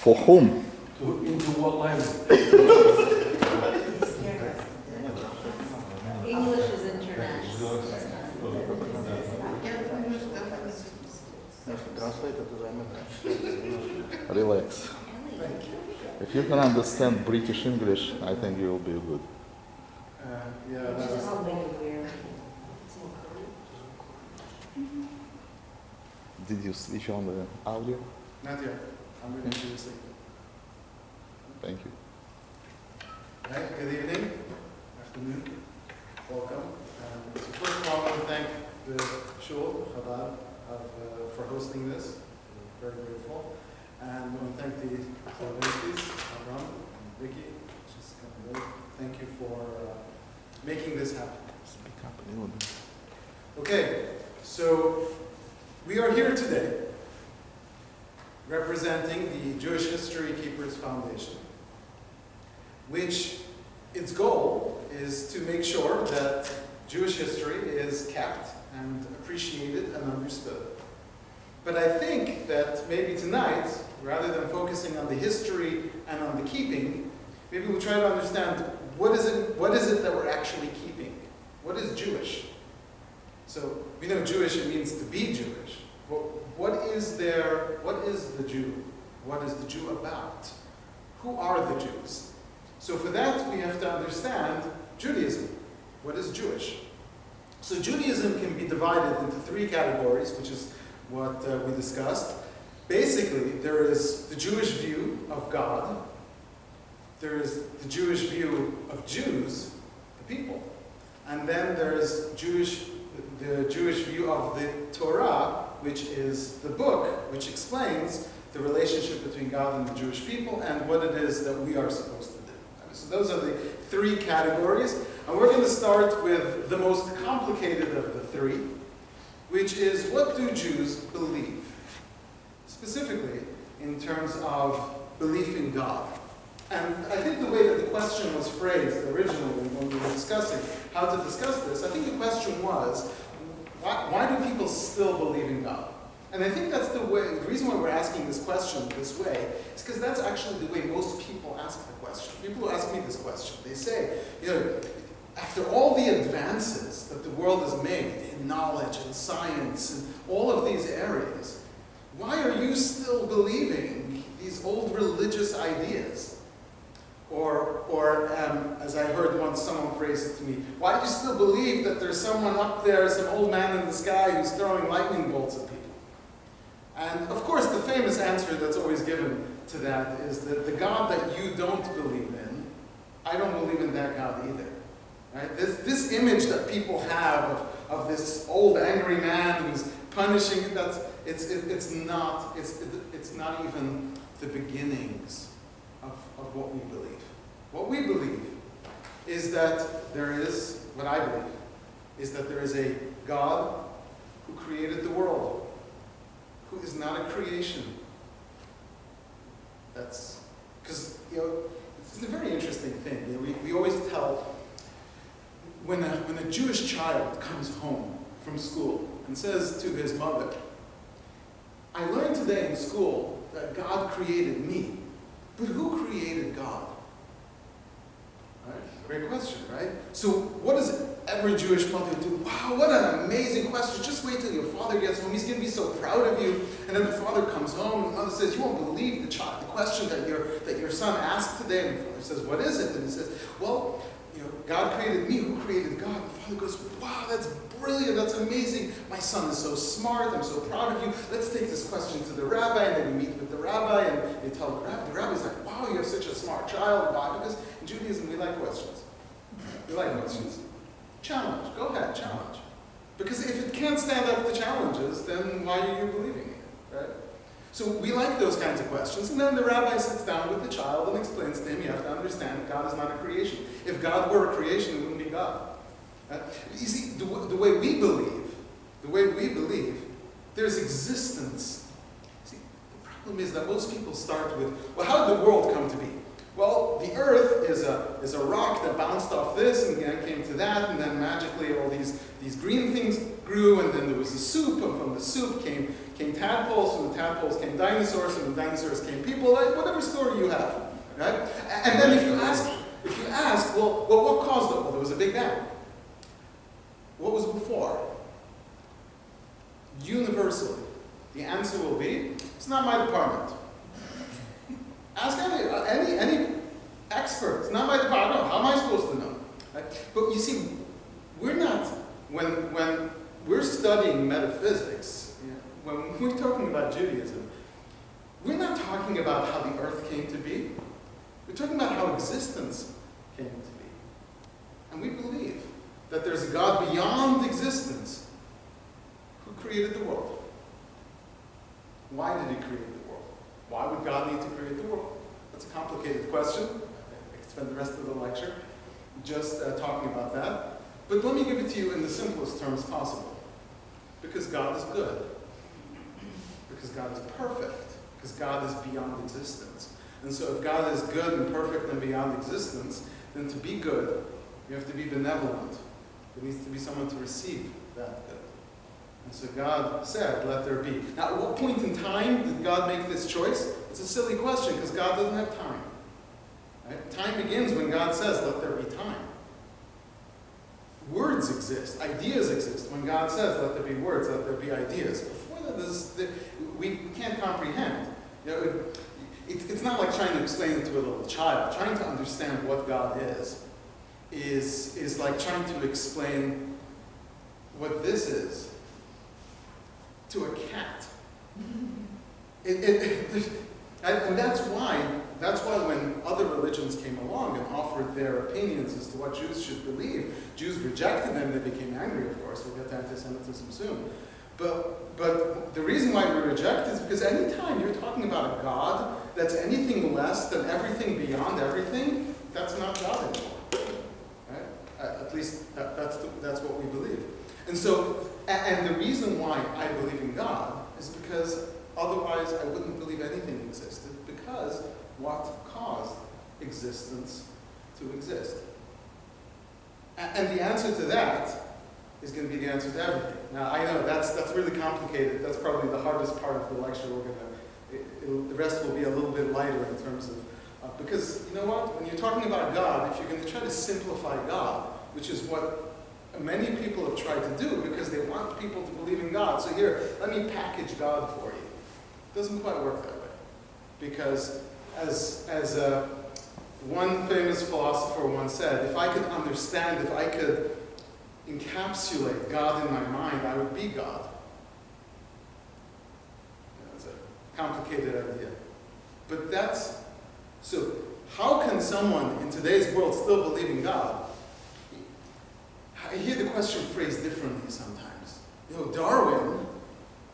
For whom? Into what language? English is international. Relax. If you can understand British English, I think you will be good. Did you switch on the audio? Not yet. I'm reading to you. Thank you. Right, good evening, afternoon, welcome. So first of all, I want to thank the Shul, Chabad, for hosting this. We're very grateful. And I want to thank the ladies, Avram and Vicky. Just kind of thank you for making this happen. Speak up a little bit. Okay, so we are here today representing the Jewish History Keepers Foundation, which its goal is to make sure that Jewish history is kept and appreciated and understood. But I think that maybe tonight, rather than focusing on the history and on the keeping, maybe we'll try to understand what is it that we're actually keeping? What is Jewish? So we know Jewish, it means to be Jewish. But what is the Jew? What is the Jew about? Who are the Jews? So for that, we have to understand Judaism. What is Jewish? So Judaism can be divided into three categories, which is what we discussed. Basically, there is the Jewish view of God. There is the Jewish view of Jews, the people. And then there's the Jewish view of the Torah, which is the book, which explains the relationship between God and the Jewish people and what it is that we are supposed to do. So those are the three categories. And we're going to start with the most complicated of the three, which is what do Jews believe? Specifically, in terms of belief in God. And I think the way that the question was phrased originally when we were discussing how to discuss this, I think the question was, why do people still believe in God? And I think that's the reason why we're asking this question this way is because that's actually the way most people ask the question. People who ask me this question, they say, after all the advances that the world has made in knowledge and science and all of these areas, why are you still believing these old religious ideas? Or as I heard once someone phrase it to me, why do you still believe that there's someone up there, some old man in the sky who's throwing lightning bolts at people? And of course, the famous answer that's always given to that is that the God that you don't believe in, I don't believe in that God either. Right? This image that people have of this old angry man who's punishing, it's not even the beginnings of what we believe. What we believe is that there is, what I believe, is that there is a God who created the world, who is not a creation. That's, because, it's a very interesting thing. We always tell, when a Jewish child comes home from school and says to his mother, I learned today in school that God created me, but who created God? Right? Great question, right? So what does every Jewish mother do? Wow, what an amazing question. Just wait till your father gets home. He's going to be so proud of you. And then the father comes home and the mother says, you won't believe the question that your son asked today. And the father says, what is it? And he says, well, God created me. Who created God? And the father goes, wow, that's brilliant. That's amazing. My son is so smart. I'm so proud of you. Let's take this question to the rabbi. And then you meet with the rabbi and they tell the rabbi. The rabbi's like, wow, you have such a smart child. Why? Because in Judaism, we like questions. We like questions. Challenge. Go ahead, challenge. Because if it can't stand up to challenges, then why are you believing it? Right? So we like those kinds of questions. And then the rabbi sits down with the child and explains to him, you have to understand, God is not a creation. If God were a creation, it wouldn't be God. You see, the way we believe, there's existence. See, the problem is that most people start with, well, how did the world come to be? Well, the earth is a rock that bounced off this and then came to that, and then magically all these green things grew, and then there was a soup, and from the soup came tadpoles, from the tadpoles came dinosaurs, from the dinosaurs came people, like whatever story you have, right? And then if you ask, well, what caused it? Well, there was a big bang. What was before? Universally, the answer will be, it's not my department. Ask any expert. It's not my department. How am I supposed to know? Right? But you see, we're not, when we're studying metaphysics, when we're talking about Judaism, we're not talking about how the earth came to be. We're talking about how existence came to be. And we believe that there's a God beyond existence who created the world. Why did he create the world? Why would God need to create the world? That's a complicated question. I could spend the rest of the lecture just talking about that. But let me give it to you in the simplest terms possible. Because God is good. Because God is perfect. Because God is beyond existence. And so if God is good and perfect and beyond existence, then to be good, you have to be benevolent. There needs to be someone to receive that good. And so God said, let there be. Now, at what point in time did God make this choice? It's a silly question, because God doesn't have time. Right? Time begins when God says, let there be time. Words exist, ideas exist. When God says, let there be words, let there be ideas. Before that, we can't comprehend. You know, it's not like trying to explain it to a little child. Trying to understand what God is like trying to explain what this is to a cat. And that's why when other religions came along and offered their opinions as to what Jews should believe, Jews rejected them. They became angry, of course. We'll get to anti-Semitism soon. But the reason why we reject is because anytime you're talking about a God that's anything less than everything beyond everything, that's not God anymore. Right? At least that's what we believe. And so, and the reason why I believe in God is because otherwise I wouldn't believe anything existed, because what caused existence to exist? And the answer to that is going to be the answer to everything. Now, I know that's really complicated. That's probably the hardest part of the lecture. The rest will be a little bit lighter in terms of, because you know what? When you're talking about God, if you're going to try to simplify God, which is what many people have tried to do because they want people to believe in God. So here, let me package God for you. It doesn't quite work that way. Because as one famous philosopher once said, if I could understand, if I could encapsulate God in my mind, I would be God. That's a complicated idea. But so how can someone in today's world still believe in God? I hear the question phrased differently sometimes. You know, Darwin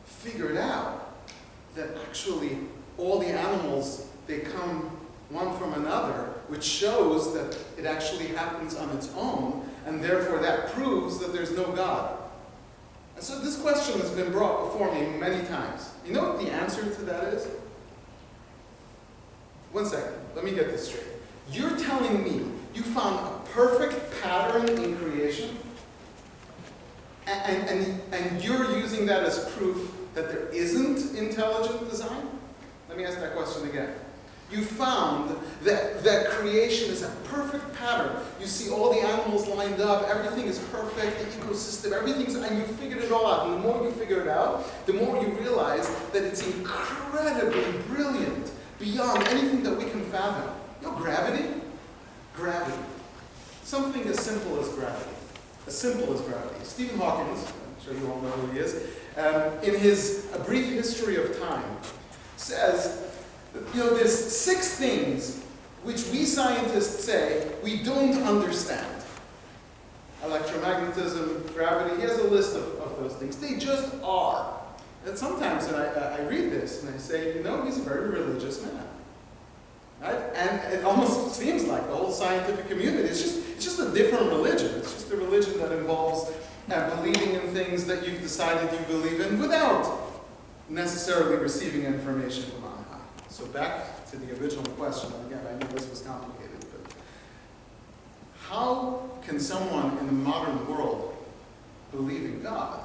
figured out that actually all the animals, they come one from another, which shows that it actually happens on its own, and therefore that proves that there's no God. And so this question has been brought before me many times. You know what the answer to that is? One second, let me get this straight. You're telling me you found a perfect pattern in creation, and you're using that as proof that there isn't intelligent design? Let me ask that question again. You found that creation is a perfect pattern. You see all the animals lined up, everything is perfect, the ecosystem, and you figured it all out. And the more you figure it out, the more you realize that it's incredibly brilliant, beyond anything that we can fathom. You know, gravity? Gravity. Something as simple as gravity. As simple as gravity. Stephen Hawking, I'm sure you all know who he is, in his A Brief History of Time, says, you know, there's 6 things which we scientists say we don't understand. Electromagnetism, gravity, he has a list of those things. They just are. And sometimes I read this and I say, you know, he's a very religious man. Right? And it almost seems like the whole scientific community is just a different religion. It's just a religion that involves believing in things that you've decided you believe in without necessarily receiving information from on high. So back to the original question, and again, I know this was complicated, but how can someone in the modern world believe in God?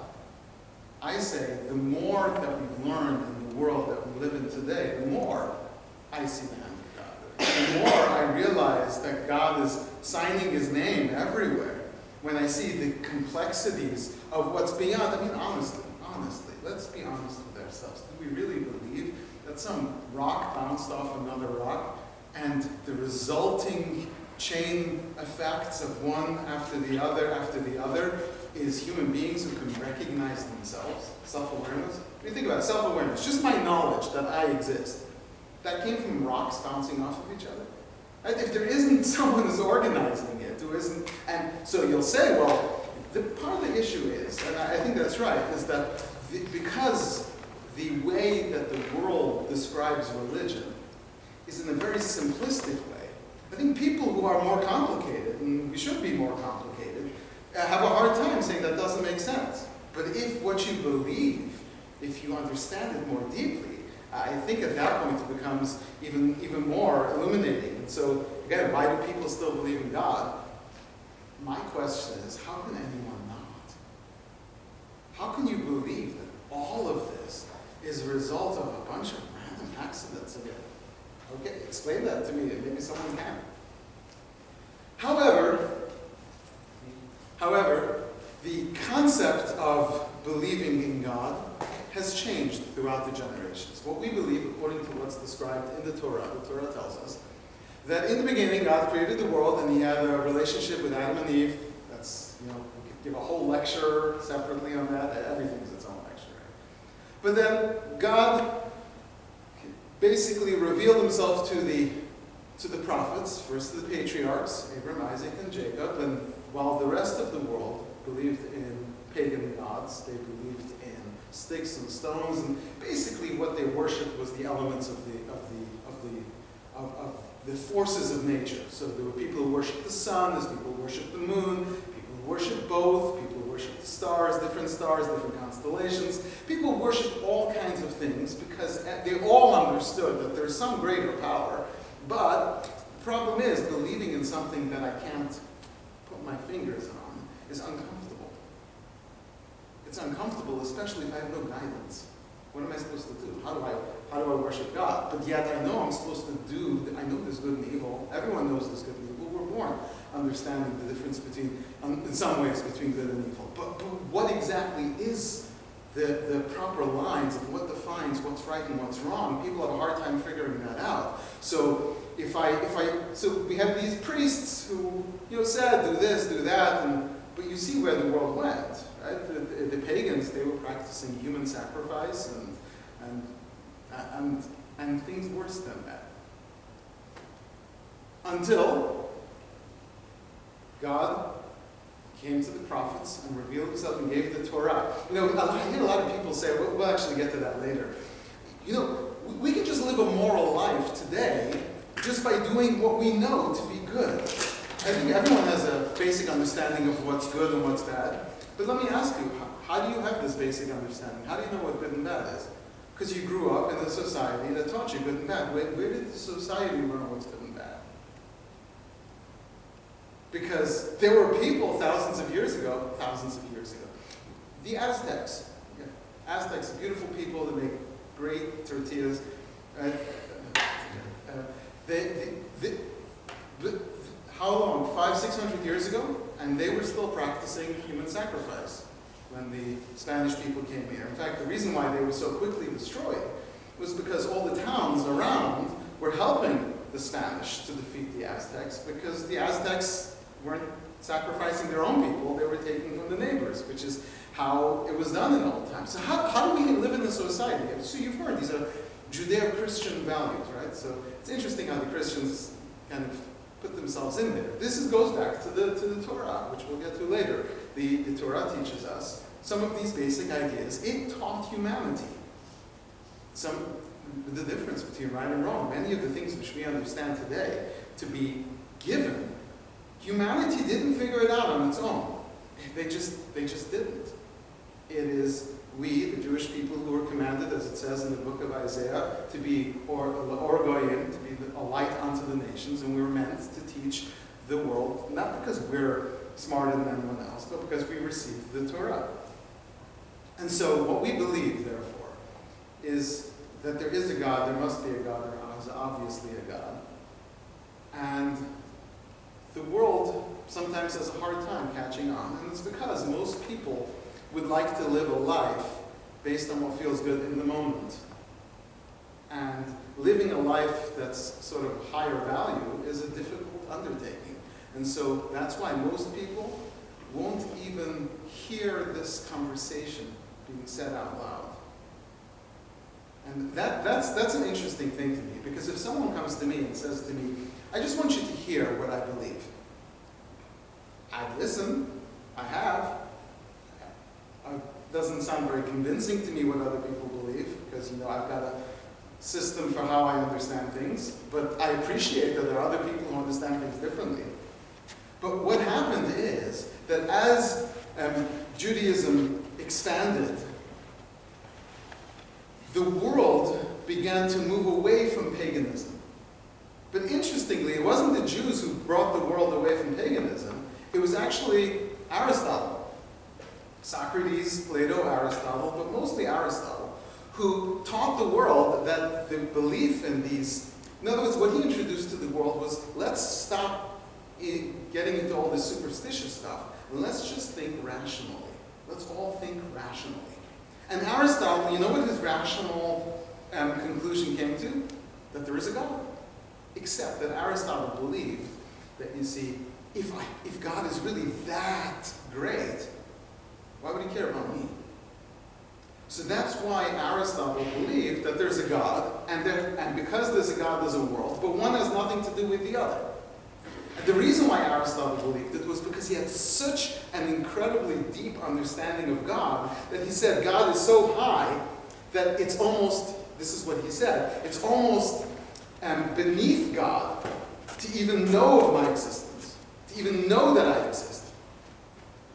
I say the more that we've learned in the world that we live in today, the more I see the hand of God. The more I realize that God is signing his name everywhere. When I see the complexities of what's beyond, I mean, honestly, let's be honest with ourselves. Do we really believe that some rock bounced off another rock and the resulting chain effects of one after the other is human beings who can recognize themselves? Self-awareness? When you think about it, self-awareness, just my knowledge that I exist, that came from rocks bouncing off of each other. Right? If there isn't someone who's organizing it, who isn't, and so you'll say, well, the part of the issue is, and I think that's right, is that because the way that the world describes religion is in a very simplistic way, I think people who are more complicated, and we should be more complicated, have a hard time saying that doesn't make sense. But if what you believe, if you understand it more deeply, I think at that point it becomes even more illuminating. And so, again, why do people still believe in God? My question is, how can anyone not? How can you believe that all of this is a result of a bunch of random accidents again? Okay, explain that to me, and maybe someone can. However, the concept of believing in God has changed throughout the generations. What we believe, according to what's described in the Torah tells us that in the beginning God created the world and he had a relationship with Adam and Eve. That's, we could give a whole lecture separately on that. Everything is its own lecture. Right? But then God basically revealed himself to the prophets, first to the patriarchs, Abraham, Isaac, and Jacob, and while the rest of the world believed in pagan gods, they believed in sticks and stones, and basically what they worshipped was the elements of the forces of nature. So there were people who worshipped the sun, there's people who worshipped the moon, people who worshipped both, people who worshipped the stars, different constellations. People worshipped all kinds of things because they all understood that there's some greater power. But the problem is, believing in something that I can't put my fingers on is uncomfortable. It's uncomfortable, especially if I have no guidance. What am I supposed to do? How do I worship God? But yet I know I'm supposed to I know there's good and evil. Everyone knows there's good and evil. We're born understanding the difference between, in some ways, between good and evil. But what exactly is the proper lines of what defines what's right and what's wrong? People have a hard time figuring that out. So so we have these priests who said do this, do that, but you see where the world went, right? The pagans, they were practicing human sacrifice and things worse than that. Until God came to the prophets and revealed himself and gave the Torah. I hear a lot of people say, we'll actually get to that later. We can just live a moral life today just by doing what we know to be good. I think everyone has a basic understanding of what's good and what's bad. But let me ask you, how do you have this basic understanding? How do you know what good and bad is? Because you grew up in a society that taught you good and bad. Where did the society learn what's good and bad? Because there were people thousands of years ago, the Aztecs. Yeah. Aztecs, beautiful people that make great tortillas. Right? How long? 500-600 years ago? And they were still practicing human sacrifice when the Spanish people came here. In fact, the reason why they were so quickly destroyed was because all the towns around were helping the Spanish to defeat the Aztecs, because the Aztecs weren't sacrificing their own people, they were taking from the neighbors, which is how it was done in old times. So how do we live in a society? So you've heard, these are Judeo-Christian values, right? So it's interesting how the Christians kind of put themselves in there. This goes back to the Torah, which we'll get to later. The Torah teaches us some of these basic ideas. It taught humanity the difference between right and wrong. Many of the things which we understand today to be given, humanity didn't figure it out on its own. They just didn't. It is we, the Jewish people who were commanded, as it says in the book of Isaiah, to be or goyim, to be a light unto the nations, and we were meant to teach the world, not because we're smarter than anyone else, but because we received the Torah. And so what we believe, therefore, is that there is a God, there must be a God, there is obviously a God. And the world sometimes has a hard time catching on, and it's because most people would like to live a life based on what feels good in the moment. And living a life that's sort of higher value is a difficult undertaking. And so that's why most people won't even hear this conversation being said out loud. And that's an interesting thing to me, because if someone comes to me and says to me, I just want you to hear what I believe, I'd listen. I have. It doesn't sound very convincing to me what other people believe, because I've got a system for how I understand things, but I appreciate that there are other people who understand things differently. But what happened is that as Judaism expanded, the world began to move away from paganism. But interestingly, it wasn't the Jews who brought the world away from paganism, it was actually Aristotle. Socrates, Plato, Aristotle, but mostly Aristotle, who taught the world that the belief in these, in other words, what he introduced to the world was, let's stop getting into all this superstitious stuff, and let's just think rationally. Let's all think rationally. And Aristotle, you know what his rational conclusion came to? That there is a God. Except that Aristotle believed that, you see, if God is really that great, why would he care about me? So that's why Aristotle believed that there's a God, and because there's a God, there's a world, but one has nothing to do with the other. And the reason why Aristotle believed it was because he had such an incredibly deep understanding of God that he said God is so high that it's almost, this is what he said, it's almost beneath God to even know of my existence, to even know that I exist.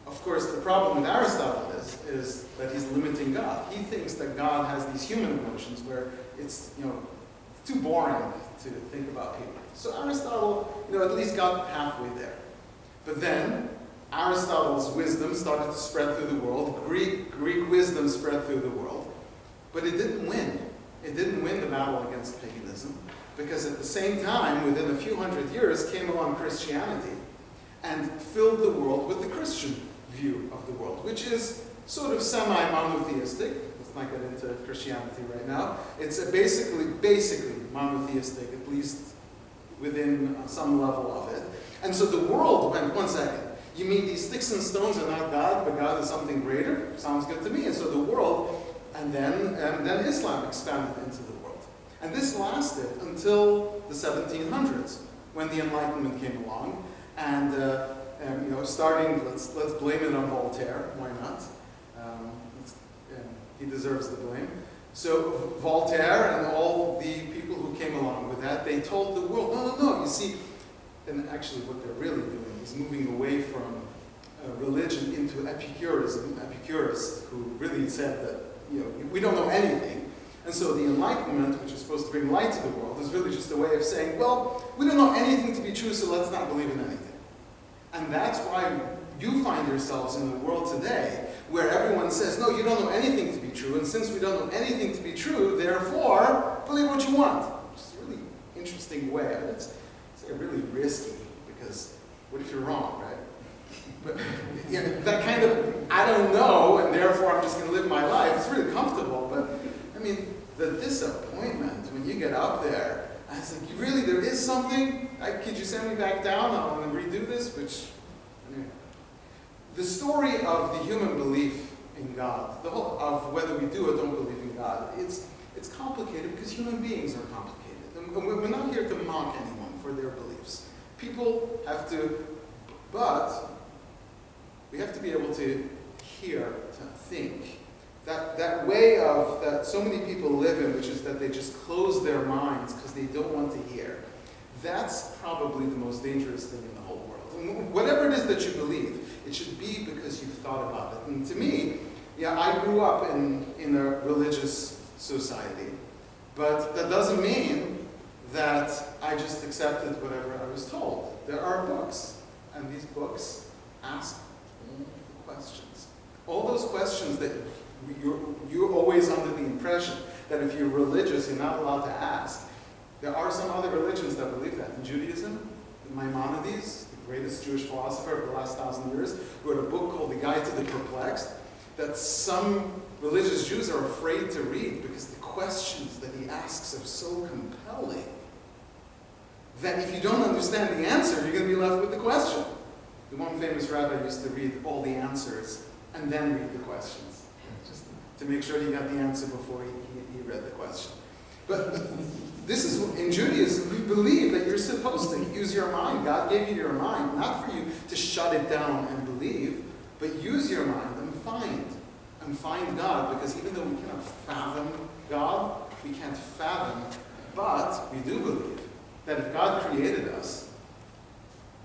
Of course, the problem with Aristotle is that he's limiting God. He thinks that God has these human emotions where it's too boring to think about people. So Aristotle, at least got halfway there. But then Aristotle's wisdom started to spread through the world. Greek wisdom spread through the world. But it didn't win. It didn't win the battle against paganism, because at the same time, within a few hundred years, came along Christianity and filled the world with the Christian view of the world, which is sort of semi-monotheistic. Let's not get into Christianity right now. It's basically monotheistic, at least within some level of it. And so the world went, one second, you mean these sticks and stones are not God, but God is something greater? Sounds good to me. And so the world, and then Islam expanded into the world. And this lasted until the 1700s, when the Enlightenment came along, and starting, let's blame it on Voltaire. Why not? He deserves the blame. So Voltaire and all the people who came along with that, they told the world, no, you see, and actually what they're really doing is moving away from religion into Epicurism, Epicurists, who really said that, we don't know anything. And so the Enlightenment, which is supposed to bring light to the world, is really just a way of saying, well, we don't know anything to be true, so let's not believe in anything. And that's why you find yourselves in the world today, where everyone says, no, you don't know anything to be true, and since we don't know anything to be true, therefore, believe what you want. Which is a really interesting way. It's really risky, because what if you're wrong, right? But that kind of, I don't know, and therefore I'm just going to live my life, it's really comfortable, but the disappointment when you get up there, and it's like, really, there is something? Could you send me back down? I want to redo this, anyway. The story of the human belief in God, of whether we do or don't believe in God, it's complicated because human beings are complicated. And we're not here to mock anyone for their beliefs. People have to, but we have to be able to hear, to think. That way that so many people live in, which is that they just close their minds because they don't want to hear, that's probably the most dangerous thing in the whole world. And whatever it is that you believe, it should be because you've thought about it. And to me, Yeah, I grew up in a religious society, but that doesn't mean that I just accepted whatever I was told. There are books, and these books ask all the questions. All those questions that you're always under the impression that if you're religious, you're not allowed to ask. There are some other religions that believe that. In Judaism, Maimonides, the greatest Jewish philosopher of the last 1,000 years, wrote a book called The Guide to the Perplexed, that some religious Jews are afraid to read because the questions that he asks are so compelling that if you don't understand the answer, you're going to be left with the question. The one famous rabbi used to read all the answers and then read the questions, just to make sure he got the answer before he read the question. But this is, in Judaism, we believe that you're supposed to use your mind. God gave you your mind, not for you to shut it down and believe, but use your mind and find God, because even though we cannot fathom God, we can't fathom, but we do believe that if God created us,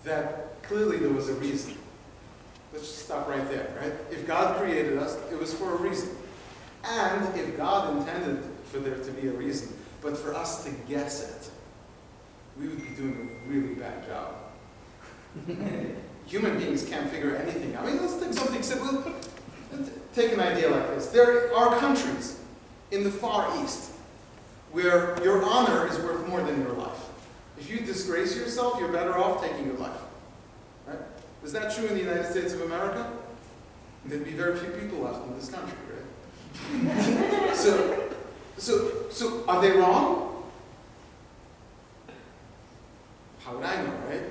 that clearly there was a reason. Let's just stop right there, right? If God created us, it was for a reason. And if God intended for there to be a reason, but for us to guess it, we would be doing a really bad job. Human beings can't figure anything out. I mean, let's take something simple. Let's take an idea like this. There are countries in the Far East where your honor is worth more than your life. If you disgrace yourself, you're better off taking your life. Right? Is that true in the United States of America? There'd be very few people left in this country, right? So are they wrong? How would I know, right?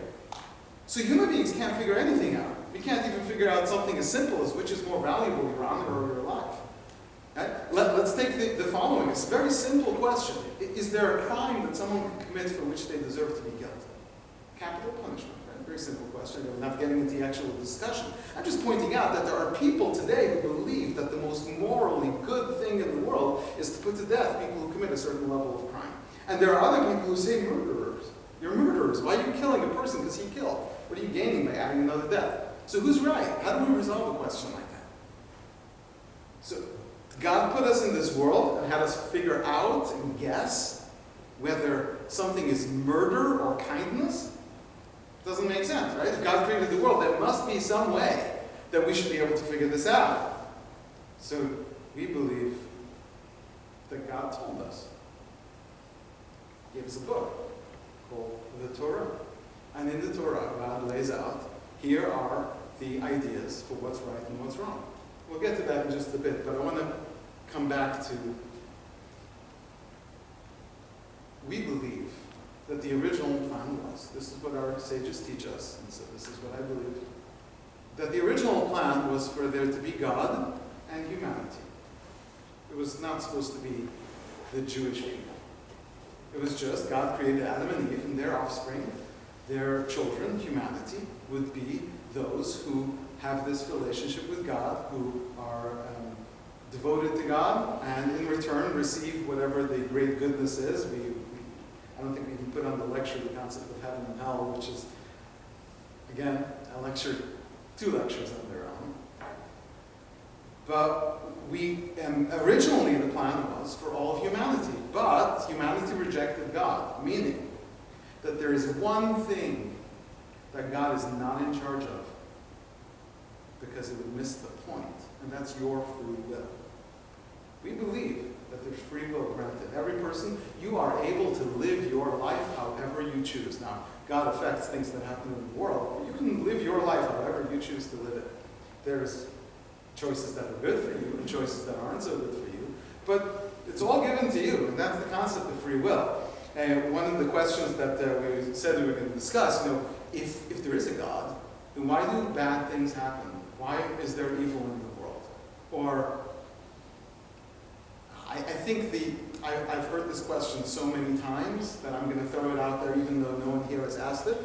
So human beings can't figure anything out. We can't even figure out something as simple as which is more valuable, your honor or your life. Right? Let's take the following. It's a very simple question. Is there a crime that someone can commit for which they deserve to be killed? Capital punishment, right? Very simple question. I'm not getting into the actual discussion. I'm just pointing out that there are people today who believe that the most morally good thing in the world is to put to death people who commit a certain level of crime. And there are other people who say murderers. You're murderers. Why are you killing a person because he killed? What are you gaining by adding another death? So who's right? How do we resolve a question like that? So God put us in this world and had us figure out and guess whether something is murder or kindness. Doesn't make sense, right? If God created the world, there must be some way that we should be able to figure this out. So we believe that God told us. He gave us a book called the Torah. And in the Torah, God lays out, here are the ideas for what's right and what's wrong. We'll get to that in just a bit, but I want to come back to, we believe that the original plan was, this is what our sages teach us, and so this is what I believe, that the original plan was for there to be God and humanity. It was not supposed to be the Jewish people. It was just God created Adam and Eve, and their offspring, their children, humanity, would be those who have this relationship with God, who are devoted to God, and in return receive whatever the great goodness is. I don't think we can put on the lecture the concept of heaven and hell, which is, again, I lectured 2 lectures on their own. But originally the plan was for all of humanity, but humanity rejected God, meaning that there is one thing that God is not in charge of, because it would miss the point, and that's your free will. We believe that there's free will granted. Every person, you are able to live your life however you choose. Now, God affects things that happen in the world, but you can live your life however you choose to live it. There's choices that are good for you and choices that aren't so good for you, but it's all given to you, and that's the concept of free will. And one of the questions that we said we were going to discuss, if there is a God, then why do bad things happen? Why is there evil in the world? Or, I think I've heard this question so many times that I'm going to throw it out there even though no one here has asked it.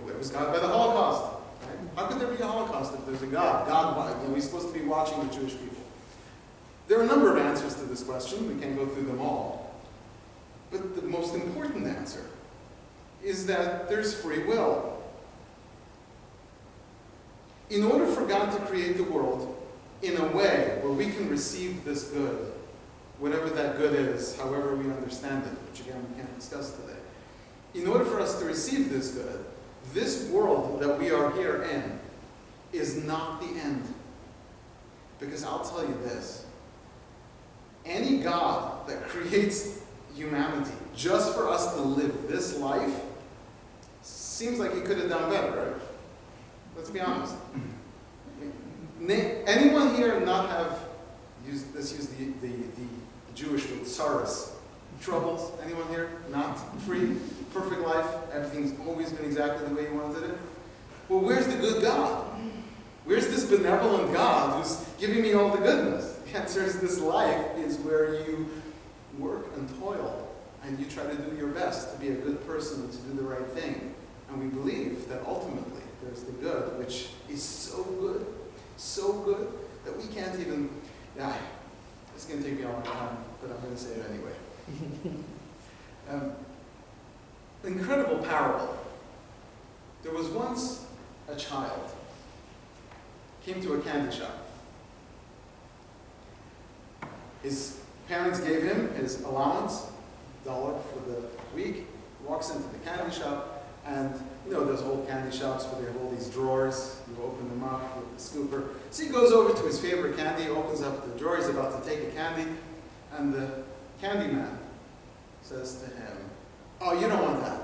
Where was God by the Holocaust? Right? How could there be a Holocaust if there's a God? God, he's supposed to be watching the Jewish people. There are a number of answers to this question. We can't go through them all. But the most important answer is that there's free will. In order for God to create the world, in a way where we can receive this good, whatever that good is, however we understand it, which again we can't discuss today. In order for us to receive this good, this world that we are here in is not the end. Because I'll tell you this, any God that creates humanity just for us to live this life seems like he could have done better, right? Let's be honest. Anyone here not have, use the Jewish word, tsaros, troubles? Anyone here? Not free, perfect life, everything's always been exactly the way you wanted it? Well, where's the good God? Where's this benevolent God who's giving me all the goodness? The answer is this life is where you work and toil and you try to do your best to be a good person and to do the right thing. And we believe that ultimately there's the good, which is so good, that we can't even, it's going to take me a long time, but I'm going to say it anyway. Incredible parable. There was once a child came to a candy shop. His parents gave him his allowance, $1 for the week. He walks into the candy shop, and you know those old candy shops where they have all these drawers. You open them up with the scooper. So he goes over to his favorite candy, opens up the drawer, he's about to take a candy, and the candy man says to him, "Oh, you don't want that."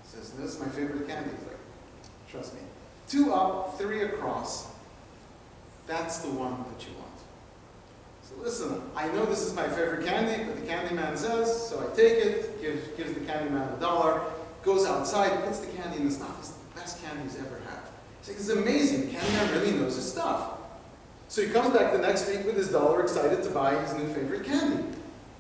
He says, "This is my favorite candy." He's like, "Trust me. 2 up, 3 across. That's the one that you want." So listen, I know this is my favorite candy, but the candy man says, so I take it, gives the candy man $1, goes outside, puts the candy in his mouth. It's the best candy he's ever had. He's like, "This is amazing. The candy man really knows his stuff." So he comes back the next week with his $1, excited to buy his new favorite candy.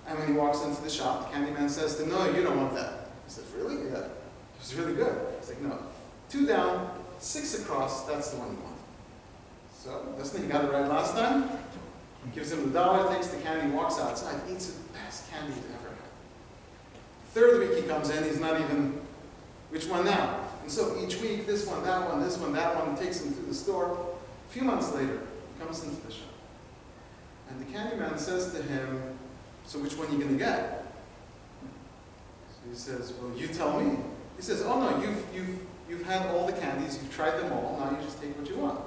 And when he walks into the shop, the candy man says to him, "No, you don't want that." He says, "Really?" "Yeah, it was really good." He's like, "No. 2 down, 6 across, that's the one you want." So, listen, he got it right last time. Gives him the $1, takes the candy, walks outside, eats the best candy he's ever had. Third week he comes in, he's not even, which one now? And so each week, this one, that one, this one, that one, takes him through the store. A few months later, he comes into the shop. And the candy man says to him, "So which one are you going to get?" So he says, "Well, you tell me." He says, "Oh no, you've had all the candies, you've tried them all, now you just take what you want."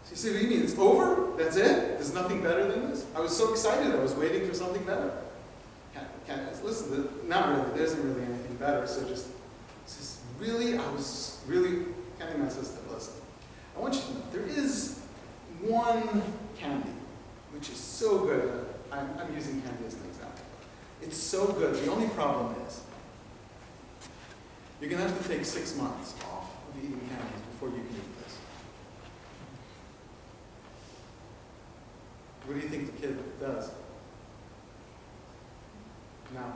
So he said, "What do you mean, it's over? That's it? There's nothing better than this?" I was so excited, I was waiting for something better. Listen, not really, there isn't really anything better, so just, really, Candyman says to him, "Listen, I want you to know, there is one candy, which is so good." I'm using candy as an example. It's so good, the only problem is, you're going to have to take 6 months off of eating candies before you can eat this. What do you think the kid does? Now,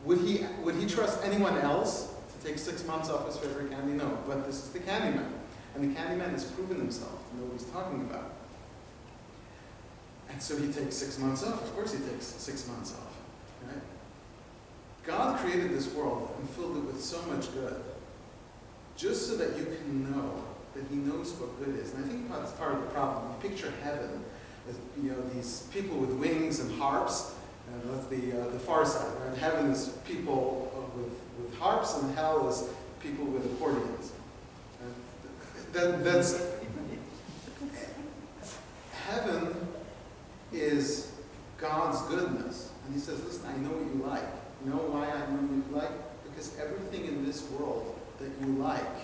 would he trust anyone else to take 6 months off his favorite candy? No, but this is the Candyman. And the Candyman has proven himself to know what he's talking about. And so he takes 6 months off. Of course he takes 6 months off. Right? God created this world and filled it with so much good, just so that you can know that he knows what good is. And I think that's part of the problem. You picture heaven as, these people with wings and harps, and that's the far side, right? Heaven is people with harps, and hell is people with accordions. That's heaven is God's goodness. And he says, "Listen, I know what you like. You know why I know what you like? Because everything in this world that you like,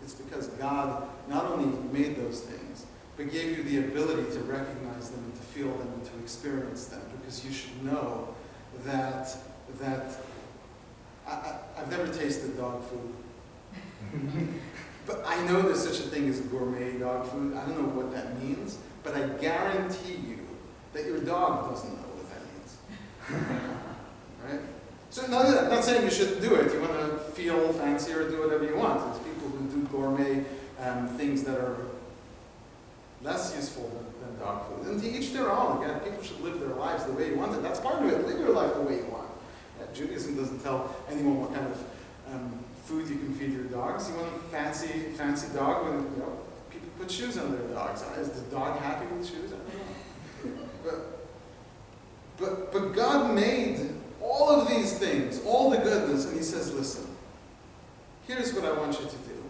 it's because God not only made those things, but gave you the ability to recognize them and to feel them and to experience them. Because you should know that I've never tasted dog food. But I know there's such a thing as gourmet dog food. I don't know what that means, but I guarantee you that your dog doesn't know what that means. Right? So I'm not saying you shouldn't do it. You want to feel fancy or do whatever you want. There's people who do gourmet things that are less useful than dog food. And to each their own. Again, people should live their lives the way you want it. That's part of it. Live your life the way you want. Judaism doesn't tell anyone what kind of food you can feed your dogs. You want a fancy dog with people put shoes on their dogs. Is the dog happy with shoes? I don't know. But God made all of these things, all the goodness, and he says, listen, here's what I want you to do.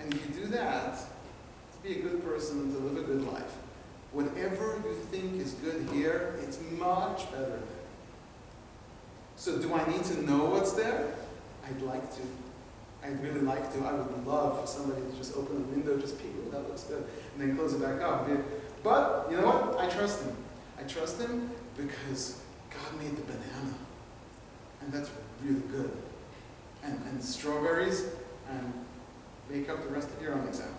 And if you do that, to be a good person, to live a good life, whatever you think is good here, it's much better there. So do I need to know what's there? I'd like to. I'd really like to. I would love for somebody to just open a window, just peek, oh, that looks good, and then close it back up. But, you know what? I trust him. I trust him because God made the banana. And that's really good. And strawberries, and make up the rest of your own examples.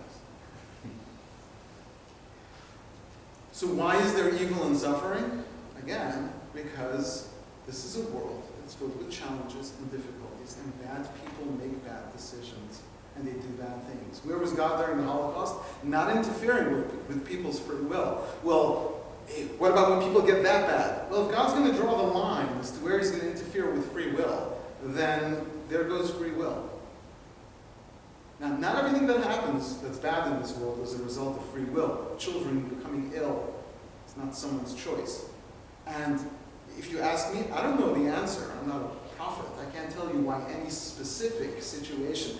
So why is there evil and suffering? Again, because this is a world that's filled with challenges and difficulties, and bad people make bad decisions, and they do bad things. Where was God during the Holocaust? Not interfering with people's free will. Well, what about when people get that bad? Well, if God's going to draw the line as to where he's going to interfere with free will, then there goes free will. Now, not everything that happens that's bad in this world is a result of free will. Children becoming ill, it's not someone's choice. And if you ask me, I don't know the answer. I'm not a prophet. I can't tell you why any specific situation.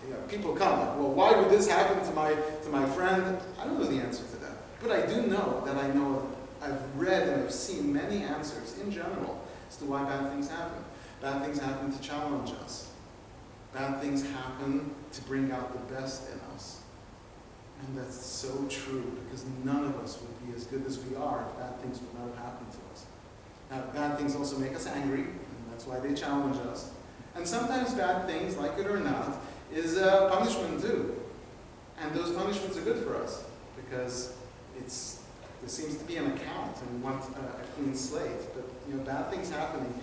You know, people come like, well, why would this happen to my friend? I don't know the answer to that. But I do know that I've read and I've seen many answers in general as to why bad things happen. Bad things happen to challenge us. Bad things happen to bring out the best in us. And that's so true, because none of us would be as good as we are if bad things would not have happened to us. Now, bad things also make us angry, and that's why they challenge us. And sometimes bad things, like it or not, is punishment too. And those punishments are good for us, because there seems to be an account, and we want a clean slate. But bad things happening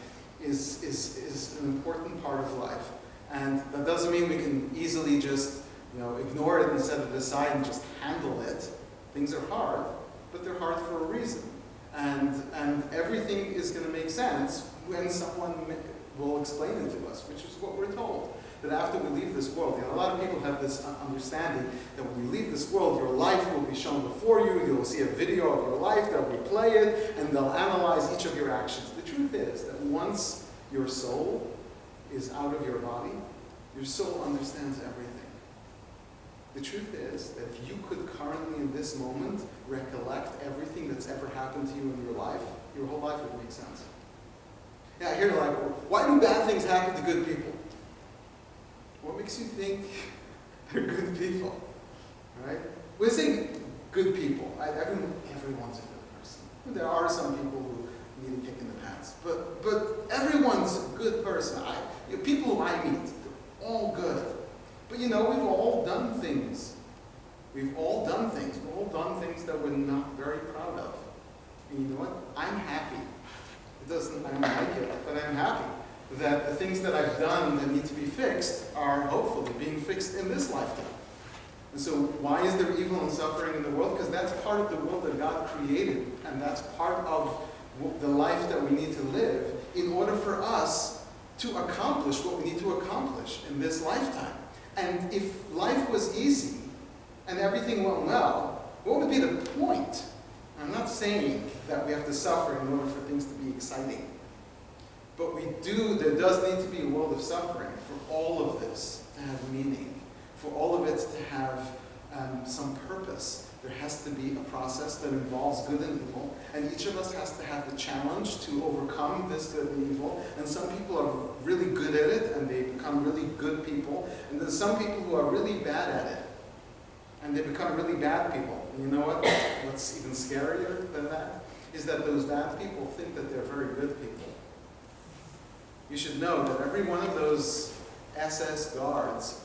is an important part of life. And that doesn't mean we can easily just ignore it and set it aside and just handle it. Things are hard, but they're hard for a reason. And everything is going to make sense when someone will explain it to us, which is what we're told. That after we leave this world, a lot of people have this understanding that when you leave this world, your life will be shown before you, you'll see a video of your life, they'll replay it, and they'll analyze each of your actions. The truth is that once your soul is out of your body, your soul understands everything. The truth is that if you could currently in this moment recollect everything that's ever happened to you in your life, your whole life would make sense. Yeah, here like, why do bad things happen to good people? What makes you think they're good people? Right? We're saying good people. Everyone's a good person. There are some people who need a kick in the pants, but everyone's a good person. People who I meet, they're all good. But we've all done things. We've all done things. We've all done things that we're not very proud of. And you know what? I'm happy. I don't like it, but I'm happy that the things that I've done that need to be fixed are hopefully being fixed in this lifetime. And so why is there evil and suffering in the world? Because that's part of the world that God created, and that's part of the life that we need to live in order for us to accomplish what we need to accomplish in this lifetime. And if life was easy and everything went well, what would be the point? I'm not saying that we have to suffer in order for things to be exciting. But there does need to be a world of suffering for all of this to have meaning, for all of it to have some purpose. There has to be a process that involves good and evil, and each of us has to have the challenge to overcome this good and evil. And some people are really good at it, and they become really good people. And there's some people who are really bad at it, and they become really bad people. And you know what? What's even scarier than that is that those bad people think that they're very good people. You should know that every one of those SS guards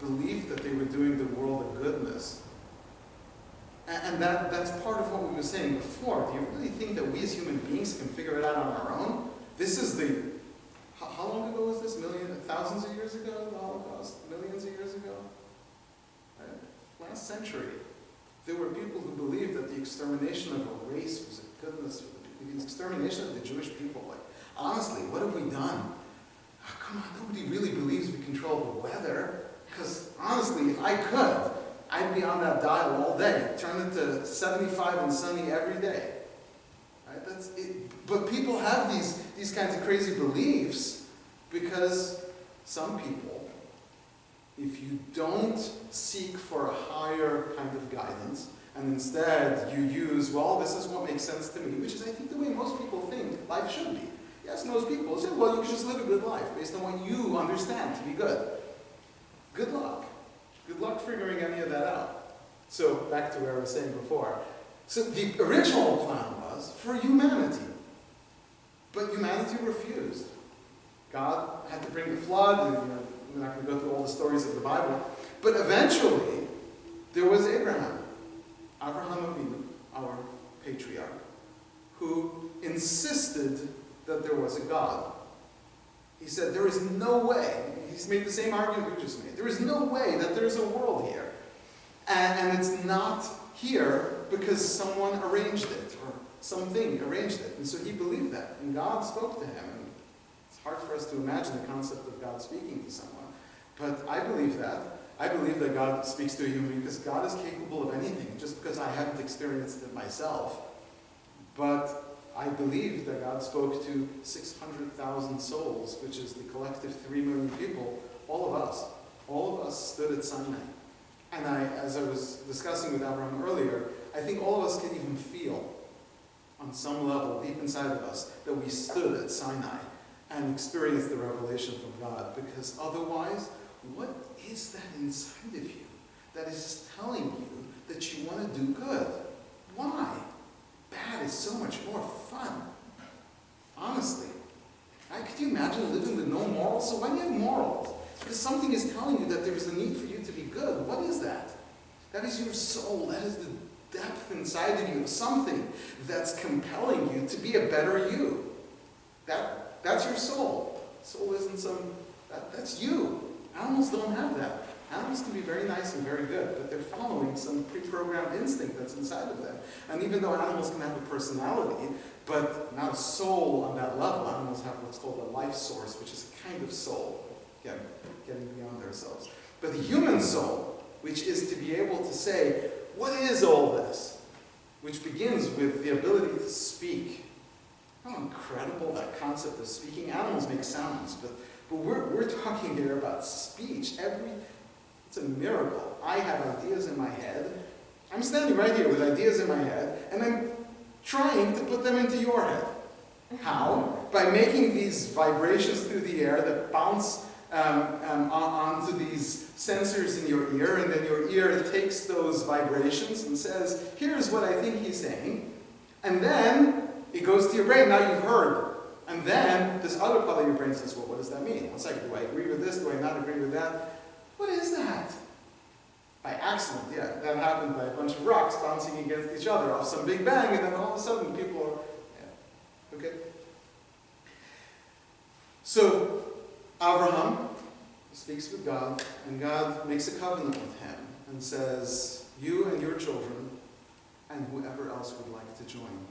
believed that they were doing the world a goodness. And that's part of what we were saying before. Do you really think that we as human beings can figure it out on our own? This is how long ago was this? Thousands of years ago, the Holocaust? Millions of years ago? Right? Last century. There were people who believed that the extermination of a race was a goodness for the people. The extermination of the Jewish people. Like, honestly, what have we done? Oh, come on, nobody really believes we control the weather. Because honestly, if I could, I'd be on that dial all day. Turn it to 75 and sunny every day. Right? That's it. But people have these kinds of crazy beliefs because some people, if you don't seek for a higher kind of guidance, and instead you use, well, this is what makes sense to me, which is, I think, the way most people think life should be. Yes, most people say, well, you can just live a good life based on what you understand to be good. Good luck. Good luck figuring any of that out. So, back to where I was saying before. So, the original plan was for humanity. But humanity refused. God had to bring the flood, and we're not going to go through all the stories of the Bible. But eventually, there was Abraham Avinu, our patriarch, who insisted that there was a God. He said, there is no way, he's made the same argument we just made, there is no way that there's a world here. And it's not here because someone arranged it, or something arranged it. And so he believed that, and God spoke to him. And it's hard for us to imagine the concept of God speaking to someone. But I believe that. I believe that God speaks to a human being because God is capable of anything, just because I haven't experienced it myself. But I believe that God spoke to 600,000 souls, which is the collective 3 million people, all of us. All of us stood at Sinai. And as I was discussing with Abraham earlier, I think all of us can even feel, on some level, deep inside of us, that we stood at Sinai and experienced the revelation from God. Because otherwise, what is that inside of you that is telling you that you want to do good? Why? Bad is so much more fun. Honestly. Could you imagine living with no morals? So why do you have morals? Because something is telling you that there is a need for you to be good. What is that? That is your soul. That is the depth inside of you of something that's compelling you to be a better you. That's your soul. Soul isn't that's you. Animals don't have that. Animals can be very nice and very good, but they're following some pre-programmed instinct that's inside of them. And even though animals can have a personality, but not a soul on that level, animals have what's called a life source, which is a kind of soul. Again, getting beyond ourselves. But the human soul, which is to be able to say, what is all this? Which begins with the ability to speak. How incredible that concept of speaking. Animals make sounds, but we're talking here about speech. It's a miracle. I have ideas in my head. I'm standing right here with ideas in my head, and I'm trying to put them into your head. How? By making these vibrations through the air that bounce onto these sensors in your ear, and then your ear takes those vibrations and says, here's what I think he's saying. And then it goes to your brain. Now you've heard. And then this other part of your brain says, well, what does that mean? One second, do I agree with this? Do I not agree with that? What is that? By accident, yeah. That happened by a bunch of rocks bouncing against each other off some big bang, and then all of a sudden people are, yeah. Okay? So, Abraham speaks with God, and God makes a covenant with him and says, you and your children and whoever else would like to join.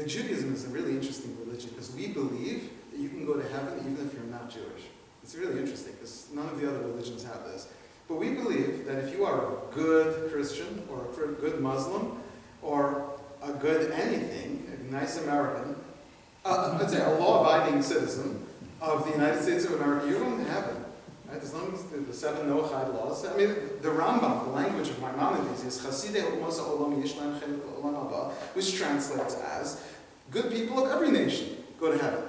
Judaism is a really interesting religion because we believe that you can go to heaven even if you're not Jewish. It's really interesting because none of the other religions have this. But we believe that if you are a good Christian or a good Muslim or a good anything, a nice American, let's say a law-abiding citizen of the United States of America, you're going to heaven. Right? As long as the 7 Noachide laws. I mean, the Rambam, the language of Maimonides, is Chassidic, which translates as good people of every nation go to heaven.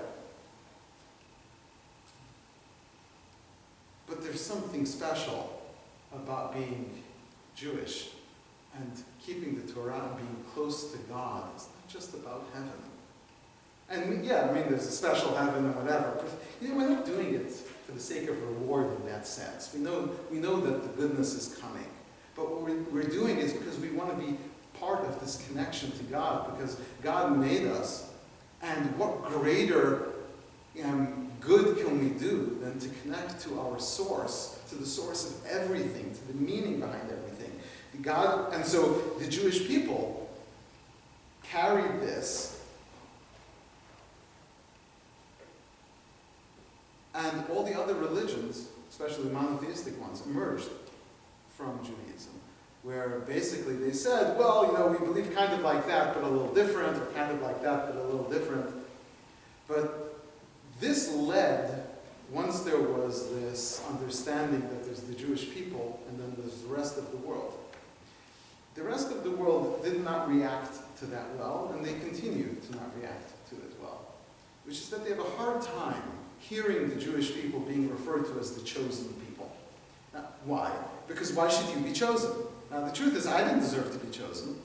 But there's something special about being Jewish and keeping the Torah and being close to God. It's not just about heaven. And yeah, I mean, there's a special heaven and whatever, but we're not doing it for the sake of reward in that sense. We know that the goodness is coming. But what we're doing is because we want to be part of this connection to God, because God made us. And what greater good can we do than to connect to our source, to the source of everything, to the meaning behind everything. God, and so the Jewish people carried this, and all the other religions, especially the monotheistic ones, emerged from Judaism, where basically they said, well, we believe kind of like that, but a little different, or kind of like that, but a little different. But this led, once there was this understanding that there's the Jewish people and then there's the rest of the world. The rest of the world did not react to that well, and they continue to not react to it well. Which is that they have a hard time hearing the Jewish people being referred to as the chosen people. Now, why? Because why should you be chosen? Now, the truth is, I didn't deserve to be chosen.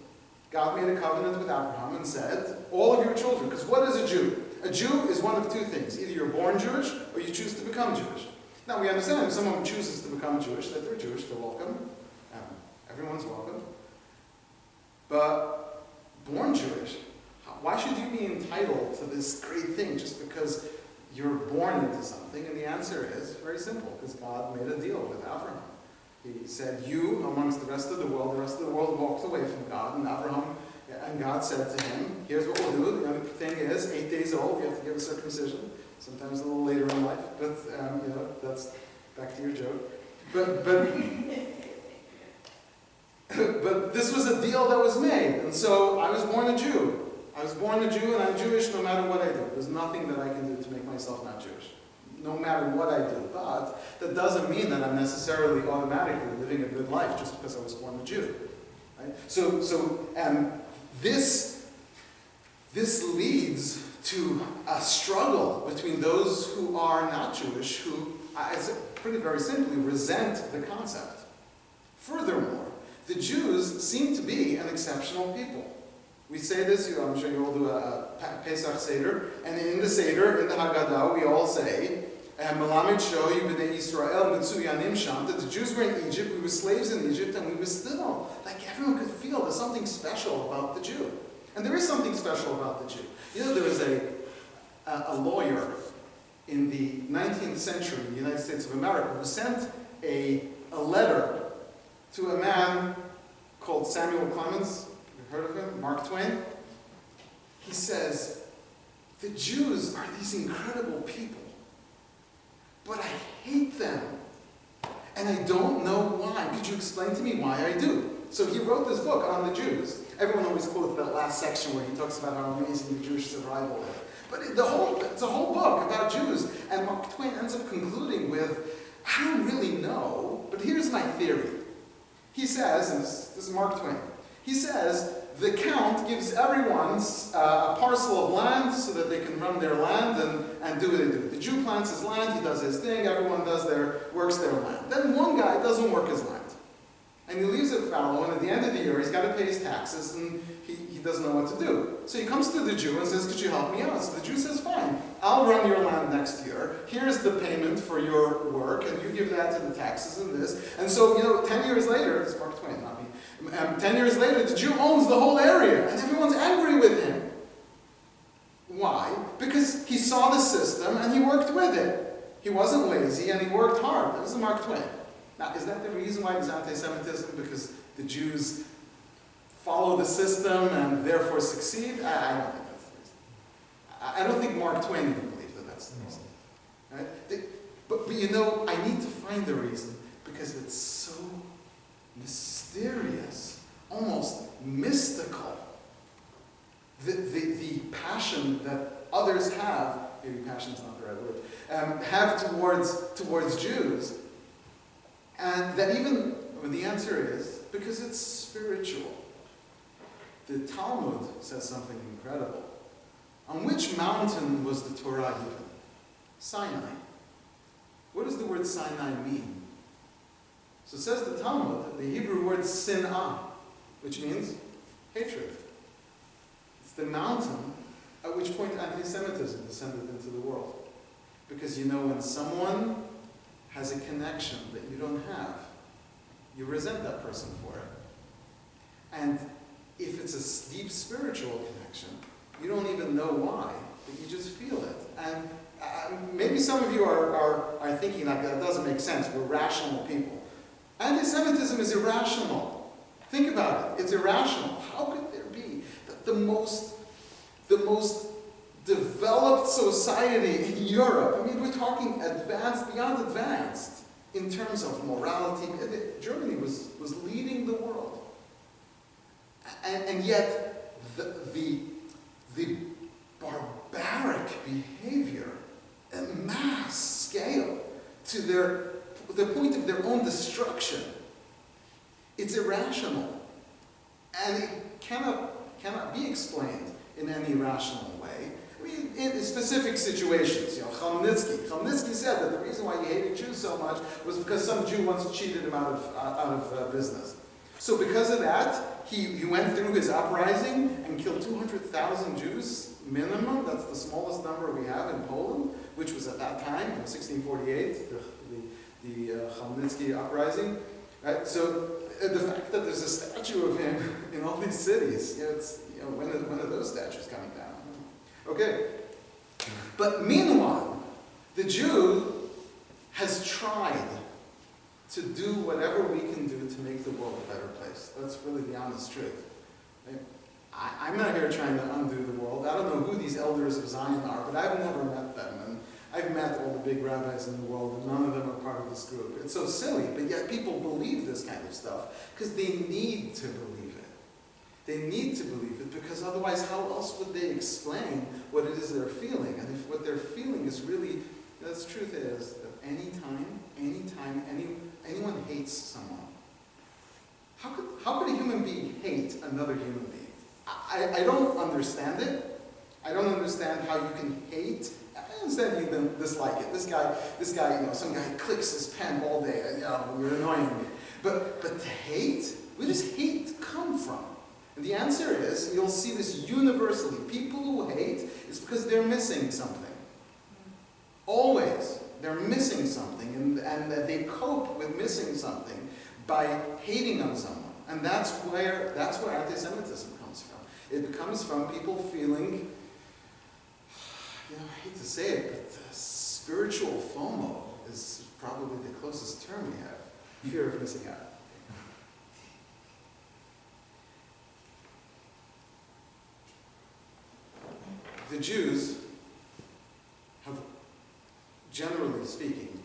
God made a covenant with Abraham and said, all of your children, because what is a Jew? A Jew is one of two things. Either you're born Jewish, or you choose to become Jewish. Now, we understand if someone chooses to become Jewish, that they're Jewish, they're welcome. Everyone's welcome. But born Jewish, why should you be entitled to this great thing just because you're born into something? And the answer is very simple, because God made a deal with Abraham. He said, you amongst the rest of the world walked away from God, and God said to him, here's what we'll do. The other thing is, 8 days old, you have to give a circumcision, sometimes a little later in life, but that's back to your joke. But this was a deal that was made, and so I was born a Jew. I was born a Jew, and I'm Jewish no matter what I do. There's nothing that I can do to make myself not Jewish, no matter what I do. But that doesn't mean that I'm necessarily automatically living a good life just because I was born a Jew. Right? So this leads to a struggle between those who are not Jewish, who, pretty very simply, resent the concept. Furthermore, the Jews seem to be an exceptional people. We say this, I'm sure you all do a Pesach Seder, and in the Seder, in the Haggadah, we all say, Melamed shoyu Bnei Yisrael mitzuyanim sham, that the Jews were in Egypt, we were slaves in Egypt, and we were still, like everyone could feel there's something special about the Jew. And there is something special about the Jew. There was a lawyer in the 19th century in the United States of America who sent a letter to a man called Samuel Clemens. You've heard of him? Mark Twain. He says, the Jews are these incredible people, but I hate them. And I don't know why. Could you explain to me why I do? So he wrote this book on the Jews. Everyone always quotes that last section where he talks about how amazing the Jewish survival is. But it's a whole book about Jews. And Mark Twain ends up concluding with, I don't really know, but here's my theory. He says, and this is Mark Twain, he says, the count gives everyone a parcel of land so that they can run their land and do what they do. The Jew plants his land, he does his thing, everyone works their land. Then one guy doesn't work his land. And he leaves it fallow, and at the end of the year, he's got to pay his taxes, and he doesn't know what to do. So he comes to the Jew and says, could you help me out? So the Jew says, fine, I'll run your land next year. Here's the payment for your work, and you give that to the taxes and this. And so, 10 years later, it's Mark Twain, not me. 10 years later, the Jew owns the whole area, and everyone's angry with him. Why? Because he saw the system, and he worked with it. He wasn't lazy, and he worked hard. That was Mark Twain. Now, is that the reason why there's anti-Semitism? Because the Jews follow the system and therefore succeed? I don't think that's the reason. I don't think Mark Twain even believed that that's the reason. Right? But I need to find the reason because it's so mysterious, almost mystical. The passion that others have, maybe passion is not the right word, have towards Jews. And that the answer is because it's spiritual. The Talmud says something incredible. On which mountain was the Torah given? Sinai. What does the word Sinai mean? So says the Talmud, the Hebrew word sin'ah, which means hatred. It's the mountain at which point anti-Semitism descended into the world. Because when someone has a connection that you don't have, you resent that person for it. And if it's a deep spiritual connection, you don't even know why, but you just feel it. And maybe some of you are thinking like that doesn't make sense. We're rational people. Anti-Semitism is irrational. Think about it. It's irrational. How could there be the most developed society in Europe? I mean, we're talking advanced, beyond advanced. in terms of morality. Germany was leading the world. And yet, the barbaric behavior at mass scale to the point of their own destruction, it's irrational. And it cannot be explained in any rational way. I mean, in specific situations, Chmielnicki said that the reason why he hated Jews so much was because some Jew once cheated him out of business. So because of that, he went through his uprising and killed 200,000 Jews minimum. That's the smallest number we have in Poland, which was at that time, in 1648, the Chmielnicki uprising. Right? So the fact that there's a statue of him in all these cities, when are those statues coming down? Okay. But meanwhile, the Jew has tried to do whatever we can do to make the world a better place. That's really the honest truth. Right? I'm not here trying to undo the world. I don't know who these elders of Zion are, but I've never met them. And I've met all the big rabbis in the world, and none of them are part of this group. It's so silly, but yet people believe this kind of stuff because they need to believe it. They need to believe it because otherwise how else would they explain what it is they're feeling? And if what they're feeling is really, the truth is that anytime anyone hates someone, how could a human being hate another human being? I don't understand it. I don't understand how you can hate. I understand you can dislike it. This guy, some guy clicks his pen all day. You're annoying me. But to hate, where does hate come from? And the answer is, you'll see this universally. People who hate is because they're missing something. Always. They're missing something, and they cope with missing something by hating on someone. And that's where anti-Semitism comes from. It comes from people feeling, I hate to say it, but spiritual FOMO is probably the closest term we have. Fear of missing out. The Jews have, generally speaking,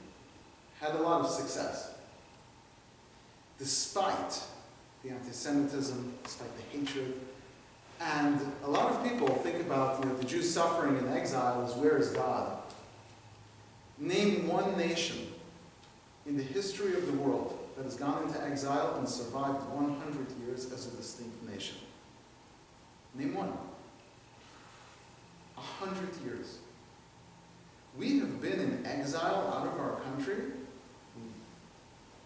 had a lot of success. Despite the anti-Semitism, despite the hatred, and a lot of people think about the Jews suffering in exile as where is God? Name one nation in the history of the world that has gone into exile and survived 100 years as a distinct nation. Name one. 100 years. We have been in exile out of our country.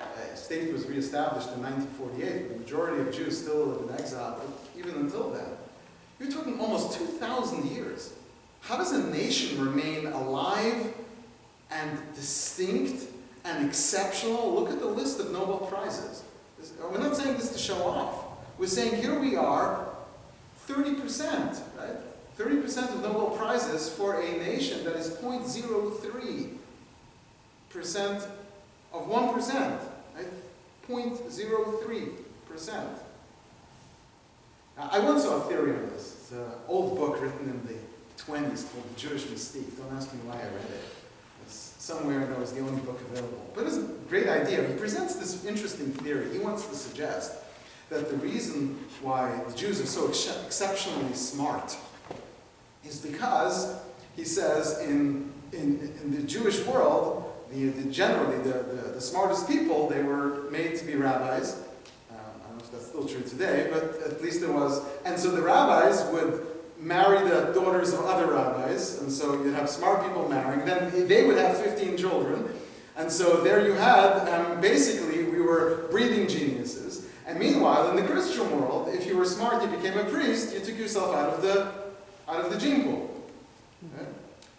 A state was reestablished in 1948. The majority of Jews still live in exile, but even until then. You're talking almost 2,000 years. How does a nation remain alive and distinct and exceptional? Look at the list of Nobel Prizes. We're not saying this to show off. We're saying here we are, 30%, right? 30% of Nobel Prizes for a nation that is 0.03% of 1%, right? 0.03%. Now, I once saw a theory on this. It's an old book written in the 20s called The Jewish Mystique. Don't ask me why I read it. It's somewhere that was the only book available. But it's a great idea. He presents this interesting theory. He wants to suggest that the reason why the Jews are so exceptionally smart is because, he says, in the Jewish world, generally the smartest people, they were made to be rabbis. I don't know if that's still true today, but at least it was. And so the rabbis would marry the daughters of other rabbis, and so you'd have smart people marrying. Then they would have 15 children. And so there you had, basically, we were breeding geniuses. And meanwhile, in the Christian world, if you were smart, you became a priest, you took yourself out of the gene pool. Okay?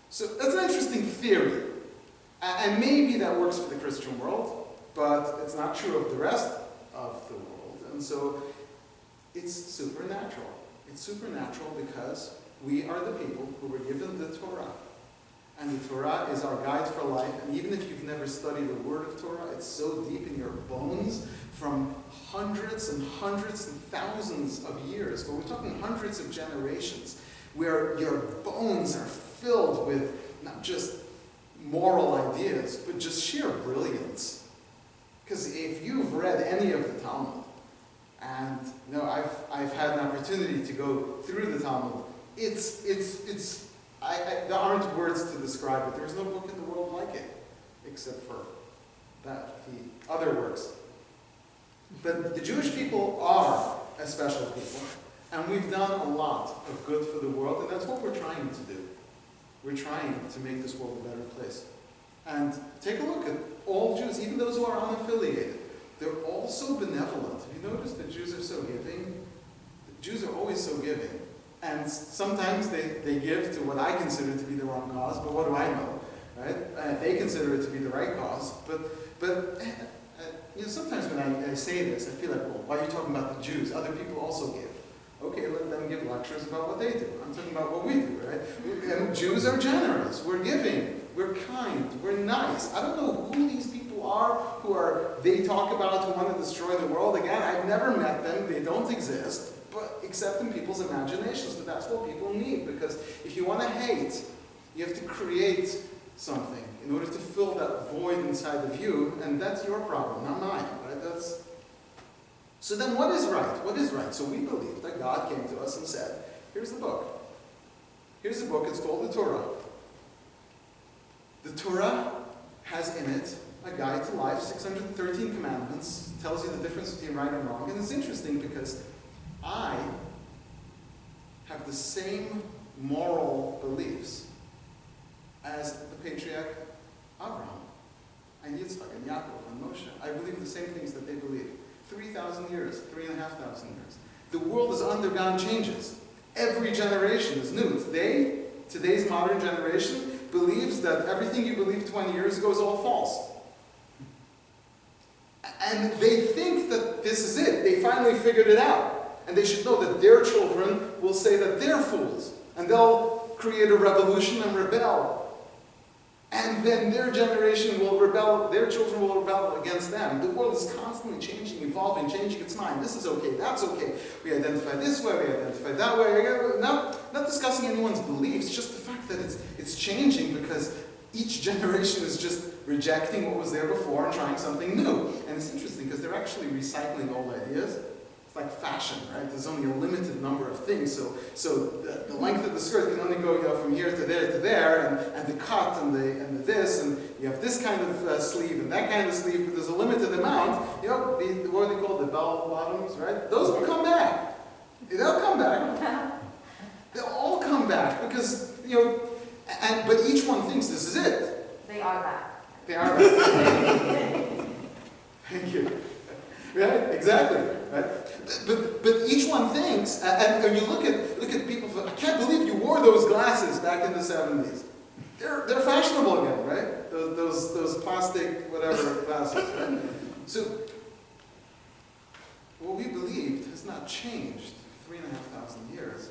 So that's an interesting theory. And maybe that works for the Christian world, but it's not true of the rest of the world. And so it's supernatural. It's supernatural because we are the people who were given the Torah. And the Torah is our guide for life. And even if you've never studied the word of Torah, it's so deep in your bones from hundreds and hundreds and thousands of years. But we're talking hundreds of generations where your bones are filled with not just moral ideas, but just sheer brilliance. Because if you've read any of the Talmud, and I've had an opportunity to go through the Talmud, there aren't words to describe it. There's no book in the world like it, except for the other works. But the Jewish people are a special people, and we've done a lot of good for the world, and that's what we're trying to do. We're trying to make this world a better place. And take a look at all Jews, even those who are unaffiliated. They're all so benevolent. Have you noticed that Jews are so giving? The Jews are always so giving. And sometimes they give to what I consider to be the wrong cause, but what do I know, right? They consider it to be the right cause. But sometimes when I say this, I feel like, well, why are you talking about the Jews? Other people also give. Okay, let them give lectures about what they do. I'm talking about what we do, right? And Jews are generous. We're giving. We're kind. We're nice. I don't know who these people are they talk about who want to destroy the world. Again, I've never met them. They don't exist, but except in people's imaginations. But that's what people need, because if you want to hate, you have to create something in order to fill that void inside of you, and that's your problem, not mine, right? So then what is right? What is right? So we believe that God came to us and said, here's the book. Here's the book. It's called the Torah. The Torah has in it a guide to life, 613 commandments, tells you the difference between right and wrong. And it's interesting because I have the same moral beliefs as the patriarch Abraham and Yitzchak and Yaakov and Moshe. I believe the same things that they believe. 3,000 years, 3,500 years. The world has undergone changes. Every generation is new. Today's modern generation believes that everything you believed 20 years ago is all false. And they think that this is it. They finally figured it out. And they should know that their children will say that they're fools. And they'll create a revolution and rebel. And then their generation will rebel, their children will rebel against them. The world is constantly changing, evolving, changing its mind. This is okay, that's okay. We identify this way, we identify that way. Not discussing anyone's beliefs, just the fact that it's changing because each generation is just rejecting what was there before and trying something new. And it's interesting because they're actually recycling old ideas. It's like fashion, right? There's only a limited number of things, so the length of the skirt can only go from here to there, and the cut and the this, and you have this kind of sleeve and that kind of sleeve, but there's a limited amount. What are they called? The bell bottoms, right? Those will come back. They'll come back. They'll all come back because but each one thinks this is it. They are back. They are back. Thank you. Right? Exactly. Right? But each one thinks, and you look at people. I can't believe you wore those glasses back in the 70s. They're fashionable again, right? Those plastic whatever glasses, right? So what we believed has not changed for 3,500 years.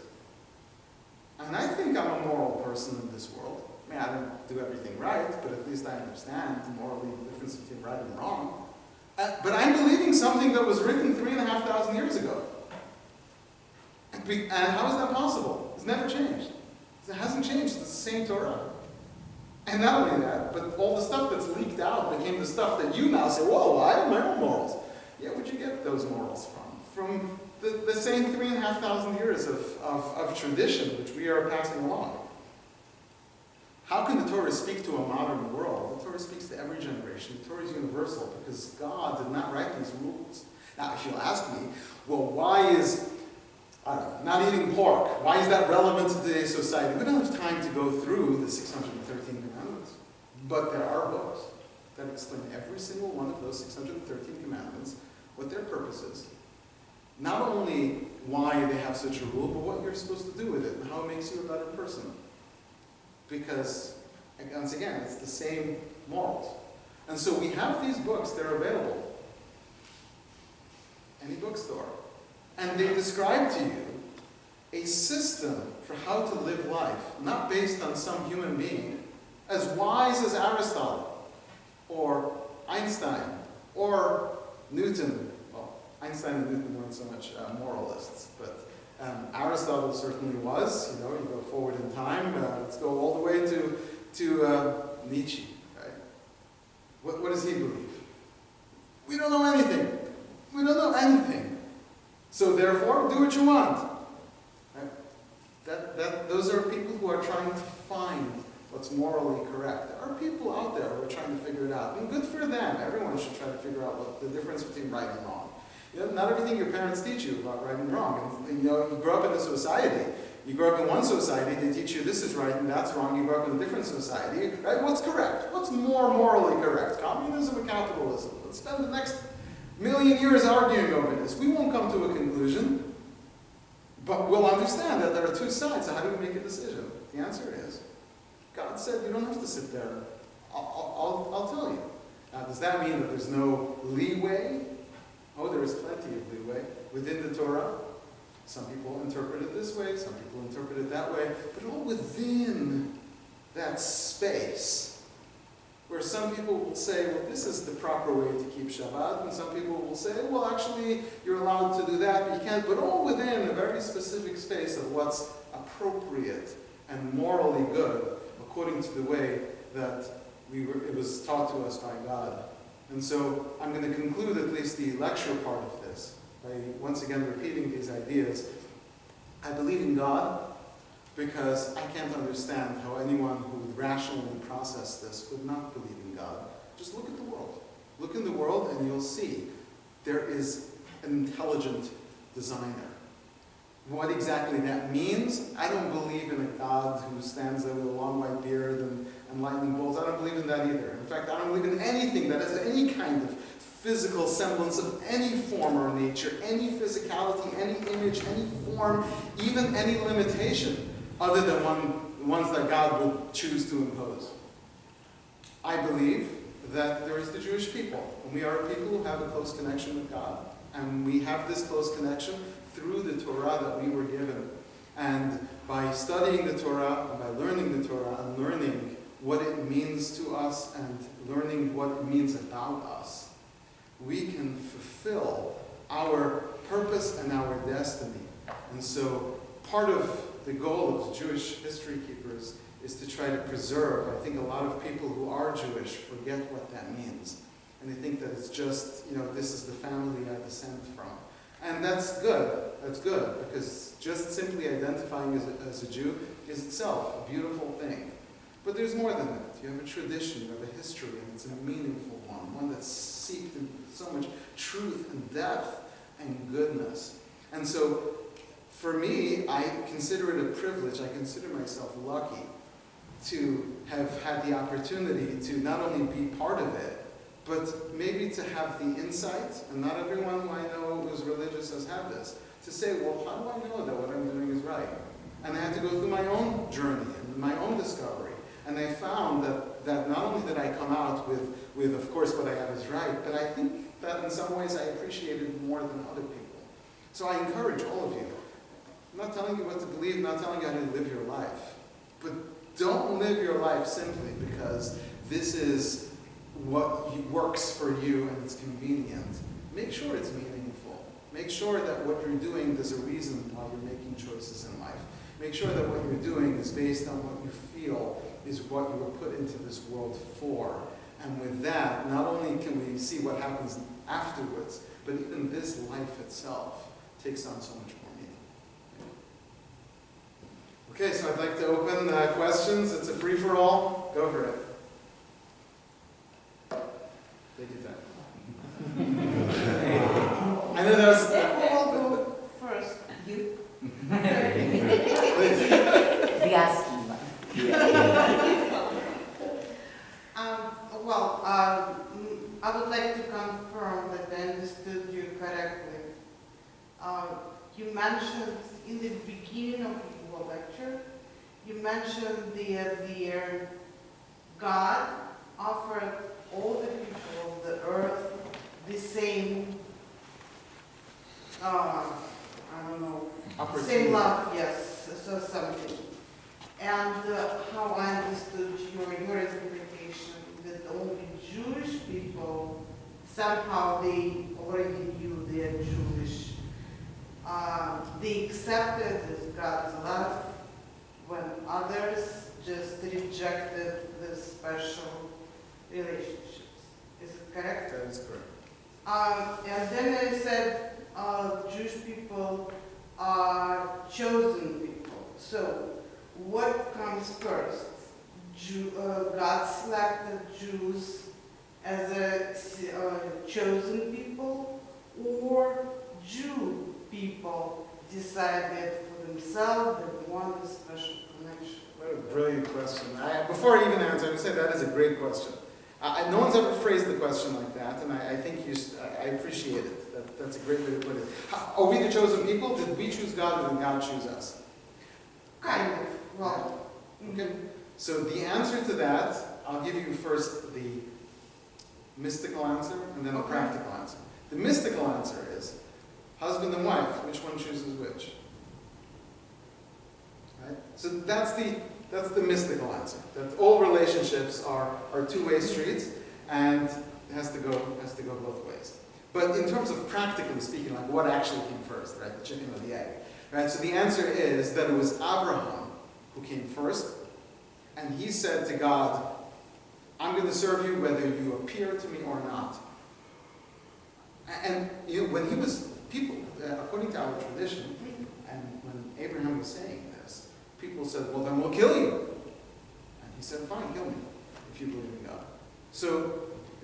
And I think I'm a moral person in this world. I mean, I don't do everything right, but at least I understand morally the difference between right and wrong. But I'm believing something that was written 3,500 years ago. And how is that possible? It's never changed. It hasn't changed. It's the same Torah. And not only that, but all the stuff that's leaked out became the stuff that you now say, whoa, I have my own morals. Yeah, where'd you get those morals from? From the same 3,500 years of tradition which we are passing along. How can the Torah speak to a modern world? The Torah speaks to every generation. The Torah is universal because God did not write these rules. Now, if you'll ask me, well, why is not eating pork, why is that relevant to today's society? We don't have time to go through the 613 commandments. But there are books that explain every single one of those 613 commandments, what their purpose is. Not only why they have such a rule, but what you're supposed to do with it and how it makes you a better person. Because, once again, it's the same morals. And so we have these books, they're available. Any bookstore. And they describe to you a system for how to live life, not based on some human being, as wise as Aristotle, or Einstein, or Newton. Well, Einstein and Newton weren't so much moralists, but Aristotle certainly was. You go forward in time. Let's go all the way to Nietzsche. Right? What does he believe? We so therefore, do what you want. Right? Those are people who are trying to find what's morally correct. There are people out there who are trying to figure it out. And good for them. Everyone should try to figure out what the difference between right and wrong. You know, not everything your parents teach you about right and wrong. And, you know, you grow up in a society. You grow up in one society, they teach you this is right and that's wrong. You grow up in a different society, right? What's correct? What's more morally correct? Communism or capitalism? Let's spend the next million years arguing over this. We won't come to a conclusion, but we'll understand that there are two sides. So how do we make a decision? The answer is, God said you don't have to sit there. I'll tell you. Now, does that mean that there's no leeway? Oh, there is plenty of leeway within the Torah. Some people interpret it this way, some people interpret it that way, but all within that space where some people will say, well, this is the proper way to keep Shabbat, and some people will say, well, actually, you're allowed to do that, but you can't, but all within a very specific space of what's appropriate and morally good according to the way that it was taught to us by God. And so I'm going to conclude at least the lecture part of this by once again repeating these ideas. I believe in God because I can't understand how anyone who would rationally process this would not believe in God. Just look at the world. Look in the world and you'll see there is an intelligent designer. What exactly that means, I don't believe in a God who stands there with a long white beard and lightning bolts. I don't believe in that either. In fact, I don't believe in anything that has any kind of physical semblance of any form or nature, any physicality, any image, any form, even any limitation, other than ones that God would choose to impose. I believe that there is the Jewish people, and we are a people who have a close connection with God, and we have this close connection through the Torah that we were given. And by studying the Torah, and by learning the Torah, and learning what it means to us, and learning what it means about us, we can fulfill our purpose and our destiny. And so part of the goal of Jewish history keepers is to try to preserve. I think a lot of people who are Jewish forget what that means. And they think that it's just, this is the family I descend from. And that's good. That's good, because just simply identifying as a Jew is itself a beautiful thing. But there's more than that. You have a tradition, you have a history, and it's a meaningful one that's seeped in so much truth and depth and goodness. And so, for me, I consider it a privilege, I consider myself lucky to have had the opportunity to not only be part of it, but maybe to have the insight, and not everyone who I know who's religious has had this, to say, well, how do I know that what I'm doing is right? And I had to go through my own journey and my own discovery. And I found that not only did I come out with, of course, what I have is right, but I think that in some ways I appreciate it more than other people. So I encourage all of you. I'm not telling you what to believe, I'm not telling you how to live your life. But don't live your life simply because this is what works for you and it's convenient. Make sure it's meaningful. Make sure that what you're doing, there's a reason why you're making choices in life. Make sure that what you're doing is based on what you feel is what you were put into this world for. And with that, not only can we see what happens afterwards, but even this life itself takes on so much more meaning. Okay, so I'd like to open questions. It's a free-for-all. Go for it. Take your time. I know that was... I'll go first. You? Please. The asking one. I would like to confirm that I understood you correctly. You mentioned in the beginning of your lecture, you mentioned the God offered all the people of the earth the same, same love, yes, so something. And how I understood your interpretation, that only Jewish people, somehow they already knew they're Jewish. They accepted God's love when others just rejected the special relationships. Is it correct? That is correct. And then I said, Jewish people are chosen people. So, what comes first? God selected Jews as a chosen people, or Jew people decided for themselves that want a special connection? What a brilliant question. Before I even answer, I would say that is a great question. No one's ever phrased the question like that, and I think I appreciate it. That's a great way to put it. Are we the chosen people? Did we choose God, or did God choose us? Kind of. Well, Okay. So the answer to that, I'll give you first the mystical answer and then the practical answer. The mystical answer is husband and wife. Which one chooses which? Right? So that's the mystical answer. That all relationships are two-way streets, and it has to go both ways. But in terms of practically speaking, like what actually came first, right? The chicken or the egg, right? So the answer is that it was Abraham who came first, and he said to God, "I'm going to serve you whether you appear to me or not." And when he was people, according to our tradition, and when Abraham was saying this, people said, "Well, then we'll kill you." And he said, "Fine, kill me if you believe in God." So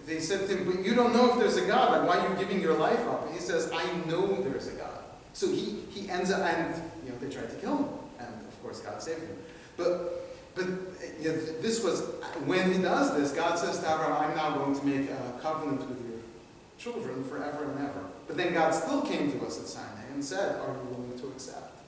they said to him, "But you don't know if there's a God. Like, why are you giving your life up?" And he says, "I know there's a God." So he ends up, and they tried to kill him, and of course God saved him. But this was when he does this. God says to Abraham, "I'm now going to make a covenant with your children forever and ever." But then God still came to us at Sinai and said, "Are you willing to accept?"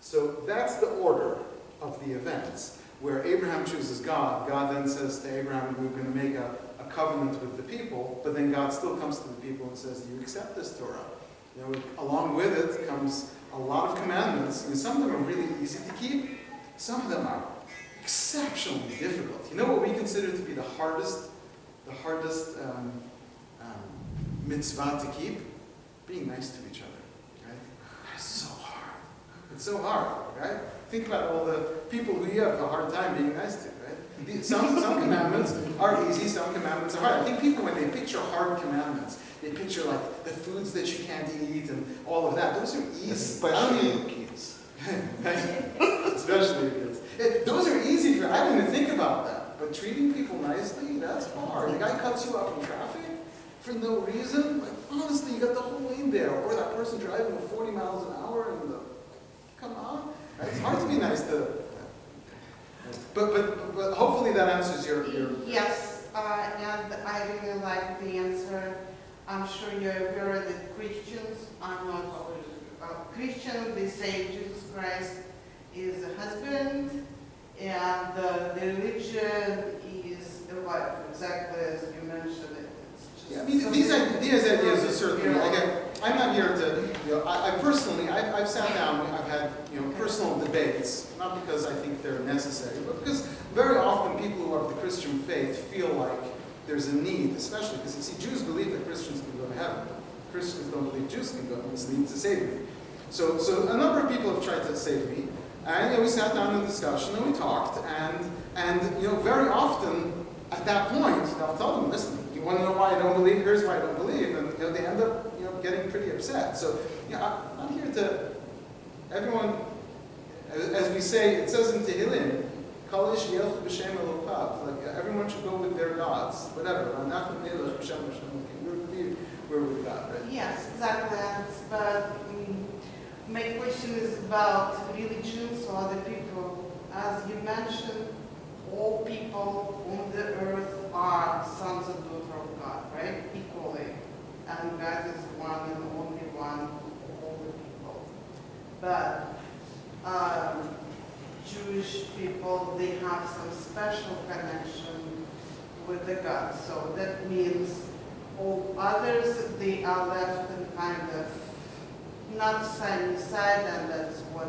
So that's the order of the events, where Abraham chooses God. God then says to Abraham, "We're going to make a covenant with the people," but then God still comes to the people and says, "Do you accept this Torah?" Along with it comes a lot of commandments. Some of them are really easy to keep. Some of them are exceptionally difficult. You know what we consider to be the hardest mitzvah to keep? Being nice to each other, right? It's so hard. It's so hard, right? Think about all the people who you have a hard time being nice to, right? Some commandments are easy, some commandments are hard. I think people, when they picture hard commandments, they picture like the foods that you can't eat and all of that. Those are easy. Especially kids. Especially kids. Those are easy for, I don't even think about that. But treating people nicely, that's hard. The guy cuts you off in traffic for no reason. Like, honestly, you got the whole lane there. Or that person driving at 40 miles an hour and come on. Right? It's hard to be nice to. But hopefully that answers your. Yes, and I really like the answer. I'm sure you're aware that Christians are not Christian. They say Jesus Christ is a husband, and the religion is a wife, exactly as you mentioned it. Yeah, I mean, these ideas are certainly, again, I'm not here to, I personally, I've sat down, I've had, personal debates, not because I think they're necessary, but because very often people who are of the Christian faith feel like there's a need, especially because, you see, Jews believe that Christians can go to heaven. Christians don't believe Jews can go, it's need to save me. So a number of people have tried to save me, and we sat down in discussion, and we talked, and very often, at that point, I'll tell them, listen, you want to know why I don't believe? Here's why I don't believe. And they end up getting pretty upset. So I'm not here to, everyone, as we say, it says in Tehillim, like everyone should go with their gods, whatever. We're with God, right? Yes, exactly. But my question is about religions or other people. As you mentioned, all people on the earth are sons and daughters of God, right? Equally. And God is one and only one of all the people. But Jewish people, they have some special connection with the God. So that means all others, they are left in kind of not side by side, and that's what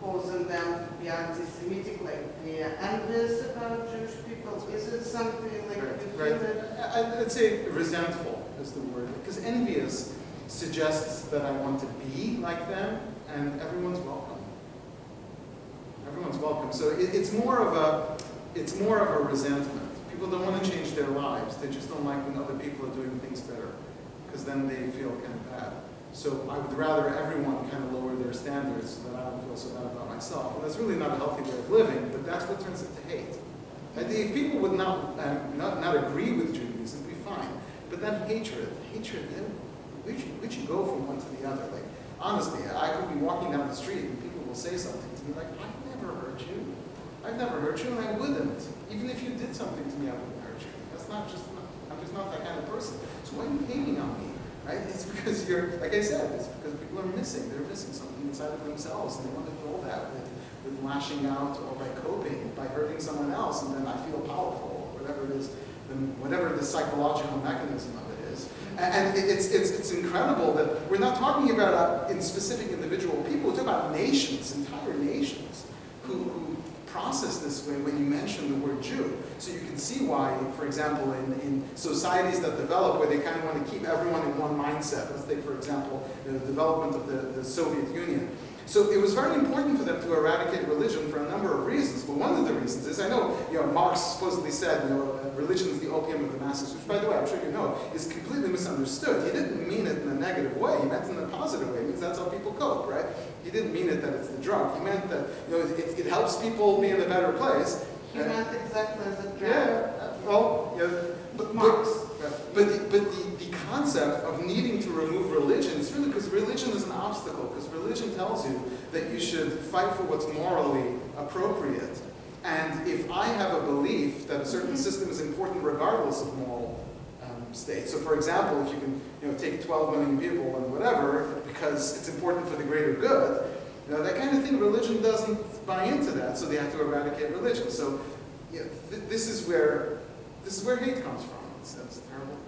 causing them to be anti-Semitic, like they are envious about Jewish people. Is it something like Right. I'd say resentful is the word, because envious suggests that I want to be like them, and everyone's welcome. Everyone's welcome. So it's more of a resentment. People don't want to change their lives. They just don't like when other people are doing things better, because then they feel kind of bad. So I would rather everyone kind of lower their standards so that I don't feel so bad about myself. And that's really not a healthy way of living, but that's what turns it to hate. And if people would not agree with Judaism, it'd be fine. But then hatred, then where'd you go from one to the other? Like, honestly, I could be walking down the street and people will say something to me like, I've never hurt you. I've never hurt you and I wouldn't. Even if you did something to me, I wouldn't hurt you. I'm just not that kind of person. So why are you hating on me? Right? It's because like I said, it's because people are missing. They're missing something inside of themselves and they want to fill that with lashing out or by coping, by hurting someone else, and then I feel powerful, or whatever it is, whatever the psychological mechanism of it is. And it's incredible that we're not talking about in specific individual people, we're talking about nations, entire nations, who process this way when you mention the word Jew. So you can see why, for example, in societies that develop where they kind of want to keep everyone in one mindset, let's take, for example, the development of the Soviet Union. So it was very important for them to eradicate religion for a number of reasons. But one of the reasons is, I know, Marx supposedly said, religion is the opium of the masses, which, by the way, I'm sure you know, is completely misunderstood. He didn't mean it in a negative way. He meant it in a positive way. It means that's how people cope, right? He didn't mean it that it's the drug. He meant that it helps people be in a better place. He meant exactly as a drug. Yeah, well, but Marx. But the concept of needing to remove religion is really because religion is an obstacle, because religion tells you that you should fight for what's morally appropriate. And if I have a belief that a certain system is important regardless of moral state, so for example, if you can take 12 million people and whatever, because it's important for the greater good, that kind of thing, religion doesn't buy into that, so they have to eradicate religion. So this is where hate comes from. It's a terrible thing.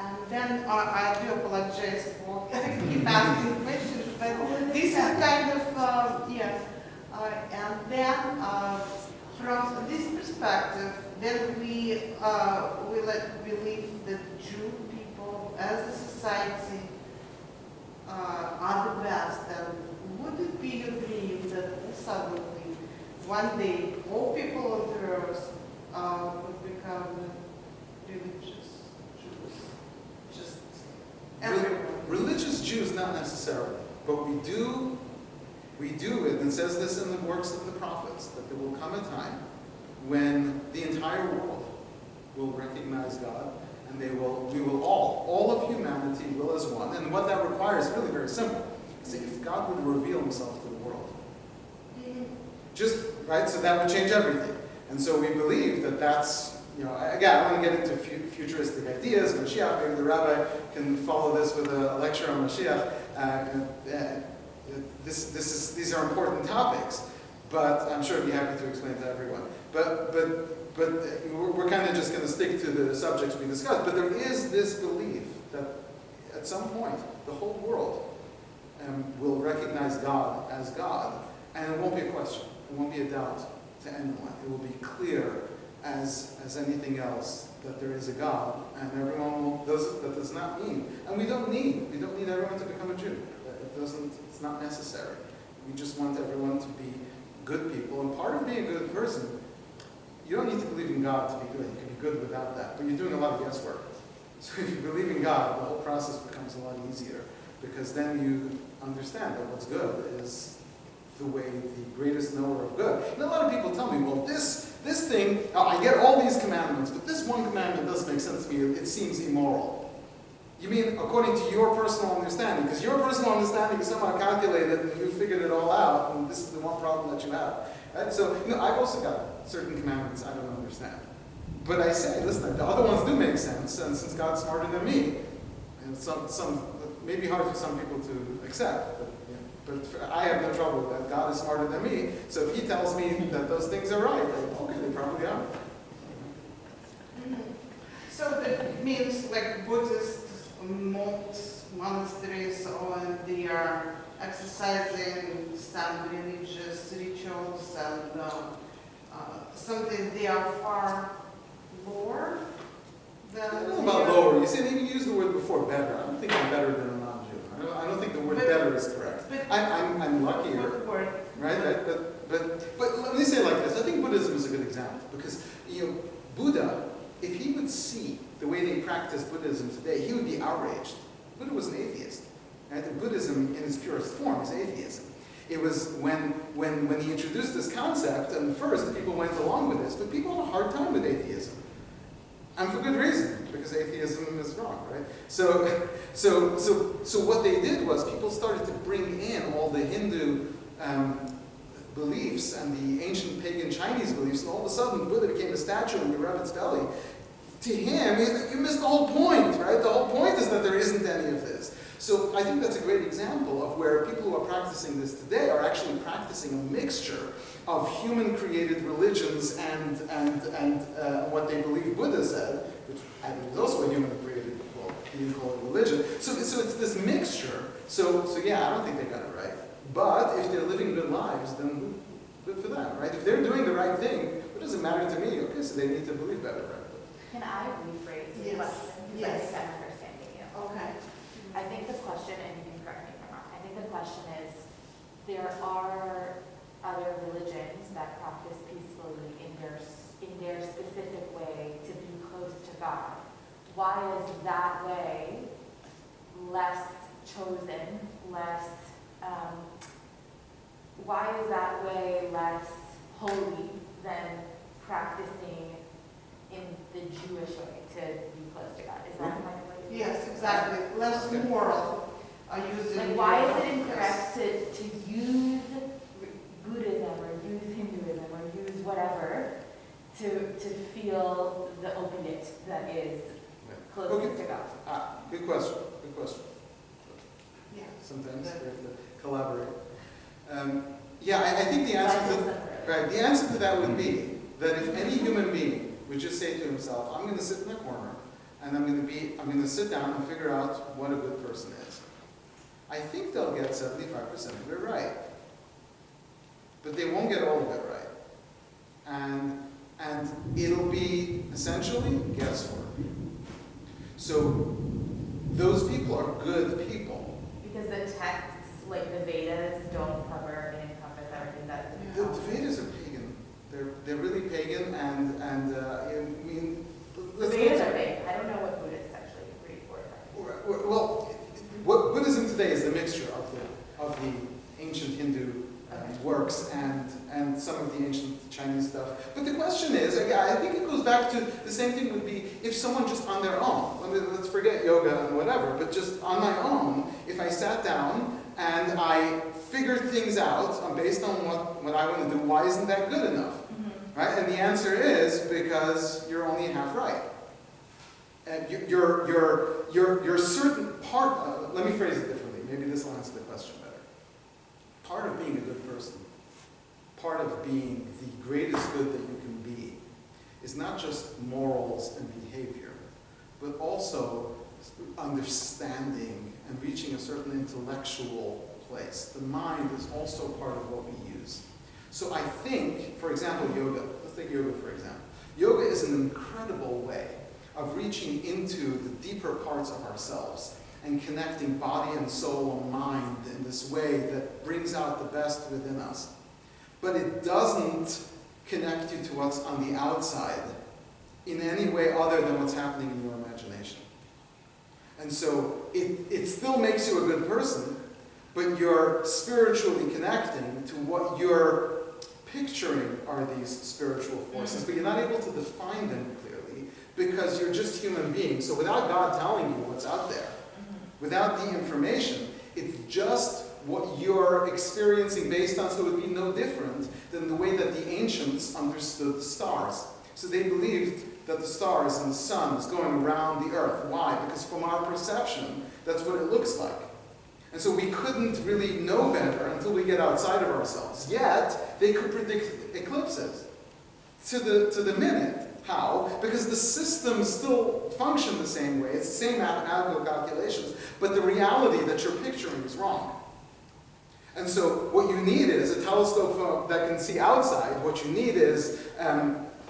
And then I do apologize for keep asking questions, but this is kind of, and then from this perspective, then we believe that Jew people as a society are the best. And would it be your dream that suddenly, one day, all people on the earth would become religious Jews? Just everyone. Religious Jews, not necessarily, but we do it, and it says this in the works of the prophets, that there will come a time when the entire world will recognize God, and we will all of humanity will as one. And what that requires is really very simple. See, if God would reveal himself to the world. Just, right, so that would change everything. And so we believe that that's, again, I want to get into futuristic ideas. Mashiach, maybe the rabbi can follow this with a lecture on Mashiach. These are important topics, but I'm sure I'd be happy to explain to everyone. But we're kind of just going to stick to the subjects we discussed. But there is this belief that at some point the whole world will recognize God as God, and it won't be a question. It won't be a doubt to anyone. It will be clear as anything else that there is a God, and everyone will. That does not mean, and we don't need everyone to become a Jew. It's not necessary. We just want everyone to be good people, and part of being a good person, you don't need to believe in God to be good. You can be good without that, but you're doing a lot of guesswork. So if you believe in God, the whole process becomes a lot easier, because then you understand that what's good is the way the greatest knower of good. And a lot of people tell me, well, this thing, I get all these commandments, but this one commandment doesn't make sense to me. It seems immoral. You mean according to your personal understanding? Because your personal understanding is somehow calculated and you figured it all out, and this is the one problem that you have. Right? So, I've also got certain commandments I don't understand. But I say, listen, the other ones do make sense, and since God's smarter than me, and some may be hard for some people to accept, but I have no trouble with that. God is smarter than me, so if he tells me that those things are right, okay, they probably are. So that means like Buddhist monks, monasteries, and they are exercising some religious rituals and something they are far lower than. I don't know about lower. You see, you used the word before, better. I don't think I'm better than a non-Jew. I don't think the word better is correct. I'm luckier, right? But let me say it like this. I think Buddhism is a good example because Buddha, if he would see the way they practice Buddhism today, he would be outraged. Buddha was an atheist. Right? And Buddhism, in its purest form, is atheism. It was when he introduced this concept, and first people went along with this, but people have a hard time with atheism. And for good reason, because atheism is wrong, right? So what they did was people started to bring in all the Hindu beliefs and the ancient pagan Chinese beliefs, and all of a sudden Buddha became a statue in the rabbit's belly. To him, you missed the whole point, right? The whole point is that there isn't any of this. So I think that's a great example of where people who are practicing this today are actually practicing a mixture of human-created religions and what they believe Buddha said, which I think is also a human-created, well, you can call it religion. So it's this mixture. So yeah, I don't think they got it right. But if they're living good lives, then good for them, right? If they're doing the right thing, it doesn't matter to me. Okay, so they need to believe better, right? Can I rephrase the Yes. question? Because Yes. I think I'm understanding you. Okay. I think the question, and you can correct me if I'm wrong, I think the question is, there are other religions that practice peacefully in their specific way to be close to God. Why is that way less chosen, why is that way less holy than practicing in the Jewish way to be close to God? Is that my way? Yes, exactly. Less moral. Using Like, why is it incorrect to use Buddhism or use Hinduism or use whatever to feel the opiate that is closest to God? Good question. Good question. Yeah. Sometimes we have to collaborate. I think the answer to that would be that if any human being would just say to himself, I'm going to sit in the corner and I'm going to sit down and figure out what a good person is, I think they'll get 75% of it right. But they won't get all of it right. And it'll be essentially guesswork. So those people are good people. Because the texts, like the Vedas, don't cover and encompass everything that The Vedas are pagan. They're really pagan, and I mean, the Vedas are big. I don't know what Buddhists actually read for. well, what Buddhism today is a mixture of the ancient Hindu works and some of the ancient Chinese stuff. But the question is, I think it goes back to the same thing would be if someone just on their own, let's forget yoga and whatever, but just on my own, if I sat down and I figured things out based on what I want to do, why isn't that good enough? Mm-hmm. Right? And the answer is because you're only half right. And you're certain part, let me phrase it differently, maybe this will answer the question better. Part of being a good person, part of being the greatest good that you can be, is not just morals and behavior, but also understanding and reaching a certain intellectual place. The mind is also part of what we use. So I think, for example, yoga. Let's take yoga for example. Yoga is an incredible way of reaching into the deeper parts of ourselves and connecting body and soul and mind in this way that brings out the best within us. But it doesn't connect you to what's on the outside in any way other than what's happening in your imagination. And so it still makes you a good person, but you're spiritually connecting to what you're picturing are these spiritual forces, but you're not able to define them clearly because you're just human beings. So without God telling you what's out there, without the information, it's just what you're experiencing based on, so it would be no different than the way that the ancients understood the stars. So they believed that the stars and the sun is going around the earth. Why? Because from our perception, that's what it looks like. And so we couldn't really know better until we get outside of ourselves. Yet, they could predict eclipses to the minute. How? Because the systems still function the same way. It's the same mathematical calculations, but the reality that you're picturing is wrong. And so what you need is a telescope that can see outside. What you need is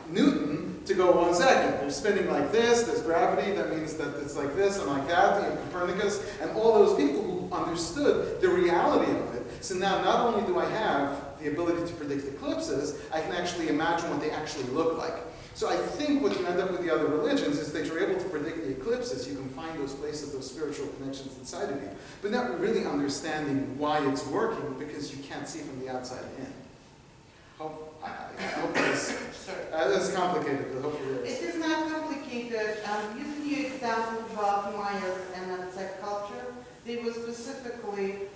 Newton to go 1 second. They're spinning like this, there's gravity, that means that it's like this and like that, you have Copernicus, and all those people who understood the reality of it. So now not only do I have the ability to predict eclipses, I can actually imagine what they actually look like. So I think what you end up with the other religions is that you're able to predict the eclipses ellipsis, you can find those places, those spiritual connections inside of you, but not really understanding why it's working because you can't see from the outside in. I hope it's complicated, but hopefully it is. It is not complicated. Using your example about Mayas and Aztec culture, they were specifically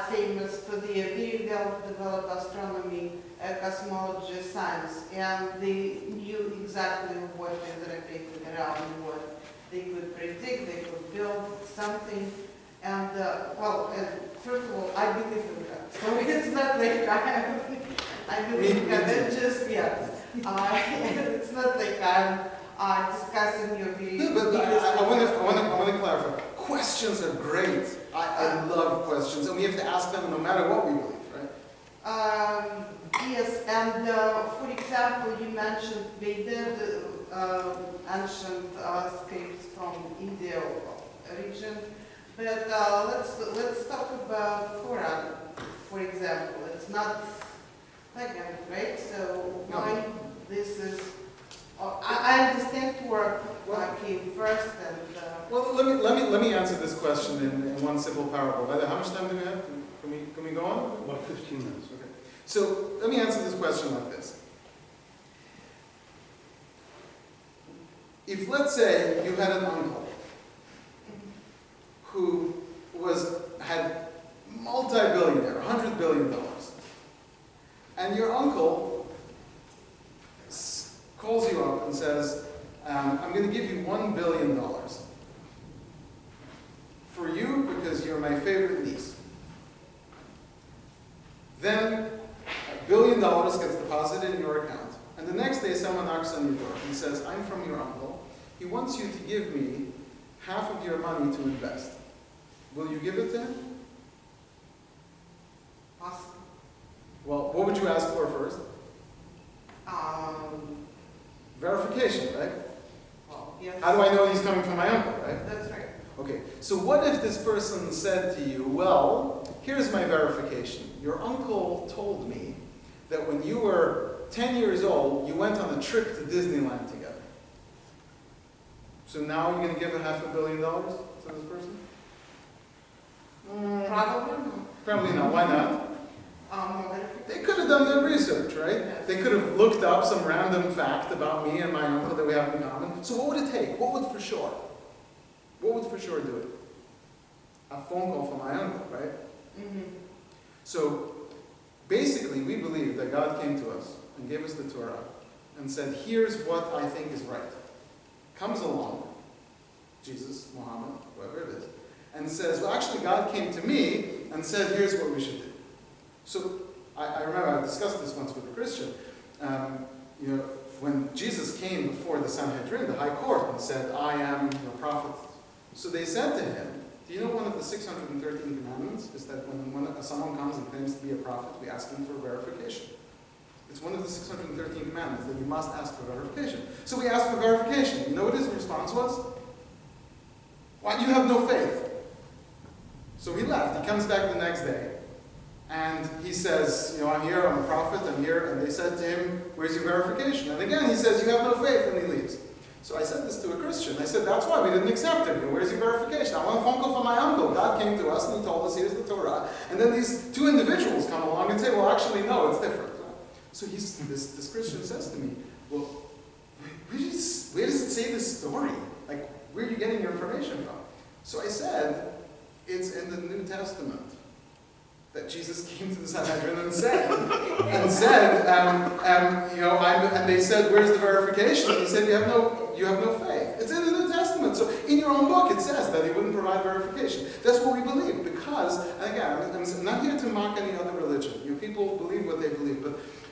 famous for their very well-developed astronomy, cosmology, science, and they knew exactly what is rotating around and what they could predict, they could build something, and first of all, I believe in God. So it's not like I believe in God, that's just, it's not like I'm discussing your views. No, but I want to clarify. Questions are great. I love questions, and we have to ask them no matter what we believe, right? Yes, and for example, you mentioned Veda, the ancient scripts from India region, but let's talk about Torah, for example. It's not Saga, right? So why this is? I understand Torah came first, and well, let me answer this question in one simple parable. By the way, how much time do we have? Can we go on? About 15 minutes. Okay. So let me answer this question like this. If, let's say, you had an uncle who had multi-billionaire, $100 billion, and your uncle calls you up and says, I'm going to give you $1 billion for you because you're my favorite niece. Then $1 billion gets deposited in your account, and the next day someone knocks on your door and says, I'm from your uncle. He wants you to give me half of your money to invest. Will you give it to him? awesome. Well, what would you ask for first? Verification, right? Well, yes. How do I know he's coming from my uncle, right? That's right. Okay, so what if this person said to you, well, here's my verification. Your uncle told me that when you were 10 years old, you went on a trip to Disneyland together. So now you're going to give $500 million to this person? Probably not. Probably not. Why not? Verification. They could have done their research, right? Yes. They could have looked up some random fact about me and my uncle that we have in common. So what would it take? What would for sure? What would for sure do it? A phone call from my uncle, right? Mm-hmm. So basically, we believe that God came to us and gave us the Torah and said, here's what I think is right. Comes along, Jesus, Muhammad, whoever it is, and says, well, actually, God came to me and said, here's what we should do. So I remember I discussed this once with a Christian. When Jesus came before the Sanhedrin, the high court, and said, I am your prophet. So they said to him, do you know one of the 613 commandments is that when someone comes and claims to be a prophet, we ask them for verification. It's one of the 613 commandments that you must ask for verification. So we asked for verification. You know what his response was? Why, you have no faith. So he left. He comes back the next day. And he says, I'm here, I'm a prophet, I'm here. And they said to him, where's your verification? And again, he says, you have no faith, and he leaves. So I said this to a Christian. I said, that's why we didn't accept him. Where's your verification? I want a phone call from my uncle. God came to us and he told us, here's the Torah. And then these two individuals come along and say, well, actually, no, it's different. So this Christian says to me, well, where does it say this story? Like, where are you getting your information from? So I said, it's in the New Testament. That Jesus came to the Sanhedrin and said, and they said, where's the verification? And he said, you have no faith. It's in the New Testament. So in your own book, it says that he wouldn't provide verification. That's what we believe, because, and again, I'm not here to mock any other religion. People believe what they believe.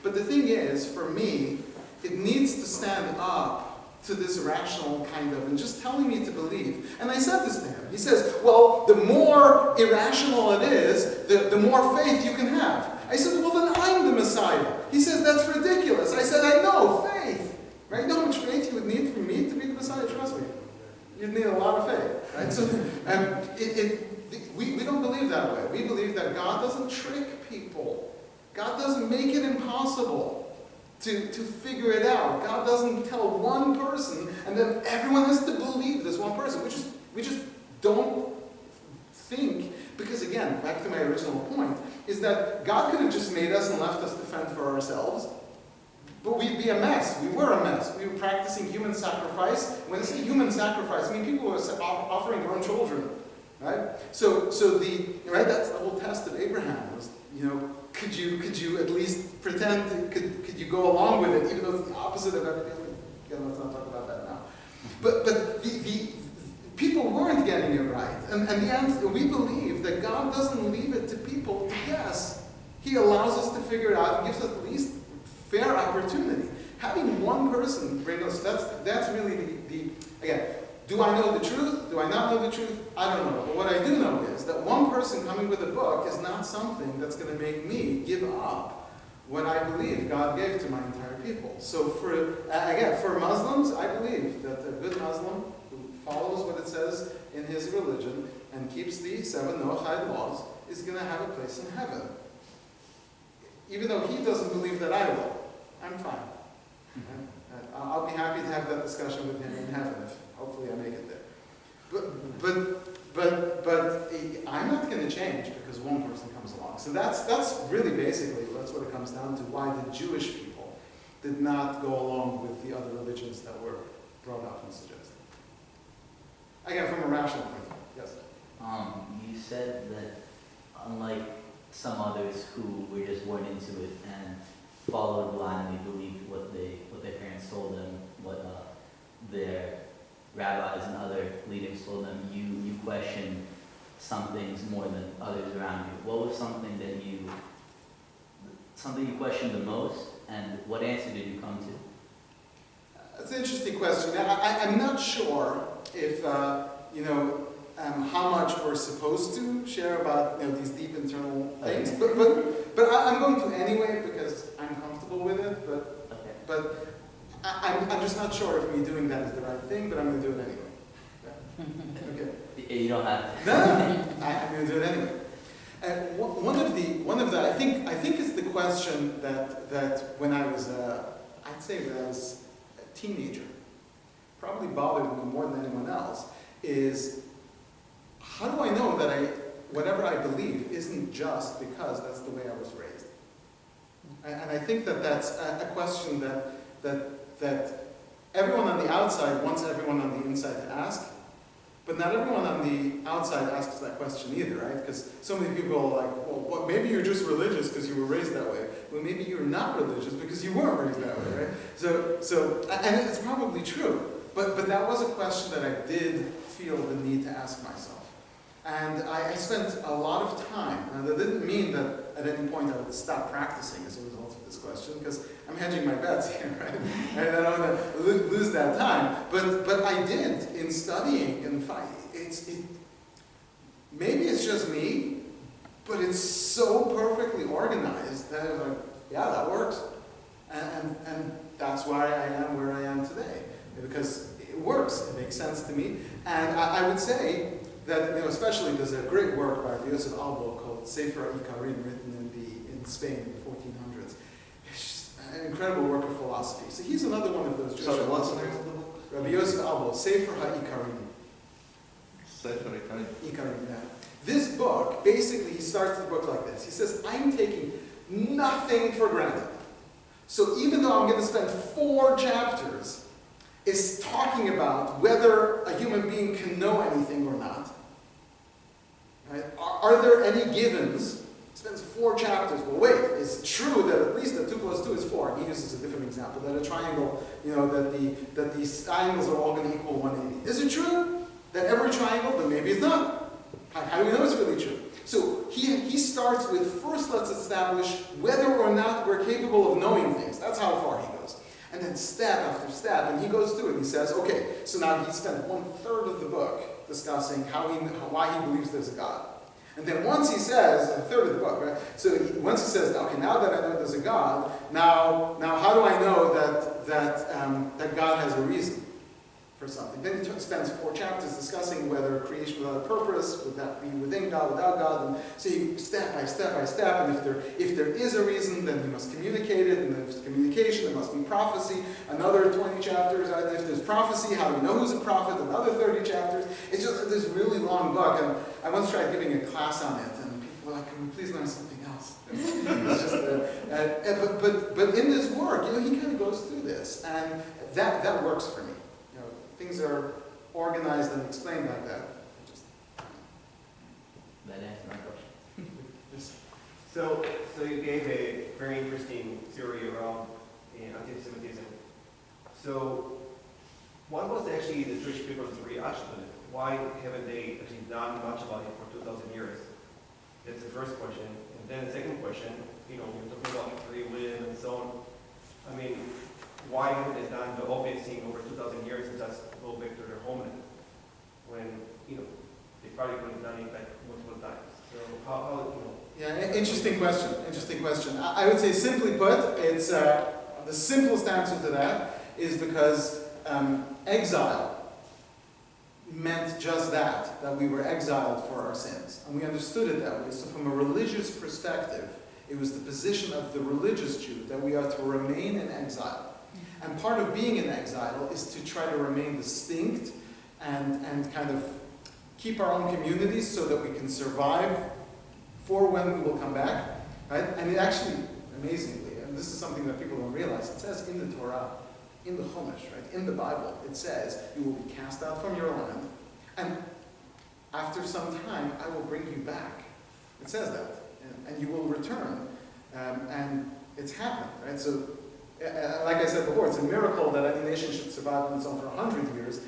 But the thing is, for me, it needs to stand up to this rational kind of, and just telling me to believe. And I said this to him. He says, well, the more irrational it is, the more faith you can have. I said, well, then I'm the Messiah. He says, that's ridiculous. I said, I know, faith. Right? You know how much faith you would need for me to be the Messiah? Trust me. You'd need a lot of faith. Right? So we don't believe that way. We believe that God doesn't trick people. God doesn't make it impossible to figure it out. God doesn't tell one person, and then everyone has to believe this one person, which is We just don't think, because again, back to my original point, is that God could have just made us and left us to fend for ourselves, but we'd be a mess. We were a mess. We were practicing human sacrifice. When I say human sacrifice, I mean people were offering their own children, right? So that's the whole test of Abraham was, could you at least pretend, could you go along with it, even though it's the opposite of everything? Again, let's not talk about that now. But the people weren't getting it right. And the answer, we believe that God doesn't leave it to people to guess. He allows us to figure it out and gives us at least fair opportunity. Having one person bring us, that's really again, do I know the truth? Do I not know the truth? I don't know. But what I do know is that one person coming with a book is not something that's going to make me give up what I believe God gave to my entire people. So for Muslims, I believe that a good Muslim who follows what it says in his religion and keeps the 7 Noahide laws is going to have a place in heaven. Even though he doesn't believe that I will, I'm fine. I'll be happy to have that discussion with him in heaven if hopefully I make it there. But I'm not going to change because one person comes along. So that's really basically that's what it comes down to. Why the Jewish people did not go along with the other religions that were brought up and suggested. Again, from a rational point of view. Yes. You said that unlike some others who were just born into it and followed blindly, believed what their parents told them, what their rabbis and other leaders told them, you questioned some things more than others around you. What was something you questioned the most, and what answer did you come to? That's an interesting question. I'm not sure if how much we're supposed to share about these deep internal things, but I'm going to anyway because I'm comfortable with it. But I'm just not sure if me doing that is the right thing. But I'm going to do it anyway. Okay. You don't have to. No, I'm going to do it anyway. And one of the I think is the question that when I was I'd say when I was a teenager, probably bothered me more than anyone else is, how do I know that whatever I believe isn't just because that's the way I was raised? And I think that that's a question that everyone on the outside wants everyone on the inside to ask, but not everyone on the outside asks that question either, right? Because so many people are like, well, maybe you're just religious because you were raised that way. Well, maybe you're not religious because you weren't raised that way, right? So, and it's probably true. But that was a question that I did feel the need to ask myself. And I spent a lot of time, and that didn't mean that at any point I would stop practicing as a result of this question, because I'm hedging my bets here, right? And I don't want to lose that time. But I did in studying and fighting. Maybe it's just me, but it's so perfectly organized that I was like, yeah, that works. And that's why I am where I am today. Because it works, it makes sense to me. And I would say that, especially there's a great work by Rabbi called Sefer HaIkarim, written in Spain in the 1400s. It's just an incredible work of philosophy. So he's another one of those Jewish What's the philosophers. name of the book? Rabbi Yosef Albo, Sefer HaIkarim. Sefer HaIkarim. Ikarim, yeah. This book, basically he starts the book like this. He says, I'm taking nothing for granted. So even though I'm going to spend 4 chapters is talking about whether a human being can know anything or not. Right? Are there any givens? Spends 4 chapters. Well, wait, it's true that at least that 2 + 2 is 4. He uses a different example, that a triangle, that these angles are all going to equal 180. Is it true that every triangle? Then maybe it's not. How do we know it's really true? So he starts with, first let's establish whether or not we're capable of knowing things. That's how far he goes. And then step after step, and he goes through it. He says, okay, so now he spent 1/3 of the book discussing why he believes there's a God. And then once he says, 1/3 of the book, right? So once he says, okay, now that I know there's a God, now how do I know that God has a reason for something? Then he spends 4 chapters discussing whether creation without a purpose, would that be within God, without God, and so you step by step by step, and if there is a reason, then you must communicate it, and if there's communication, there must be prophecy, another 20 chapters, and if there's prophecy, how do we know who's a prophet, another 30 chapters. It's just, this really long book, and I once tried giving a class on it, and people were like, "Can we please learn something else?" It's just, but in this work, he kind of goes through this, and that works for me. Things are organized and explained like that. That answers my question. So you gave a very interesting theory around anti-Semitism. So what was actually the Jewish people's reaction to it? Why haven't they actually done much about it for 2,000 years? That's the first question. And then the second question, you're talking about free will and so on. I mean, why haven't they done the obvious thing over 2,000 years and just go back to their homeland? When, they probably would have done it like multiple times. So how Yeah, interesting question. I would say, simply put, it's the simplest answer to that is because exile meant just that we were exiled for our sins. And we understood it that way. So from a religious perspective, it was the position of the religious Jew that we are to remain in exile. And part of being in exile is to try to remain distinct and kind of keep our own communities so that we can survive for when we will come back. Right? And it actually, amazingly, and this is something that people don't realize, it says in the Torah, in the Chumash, right, in the Bible, it says, you will be cast out from your land, and after some time, I will bring you back. It says that, and you will return. And it's happened, right? So, like I said before, it's a miracle that any nation should survive on its own for 100 years,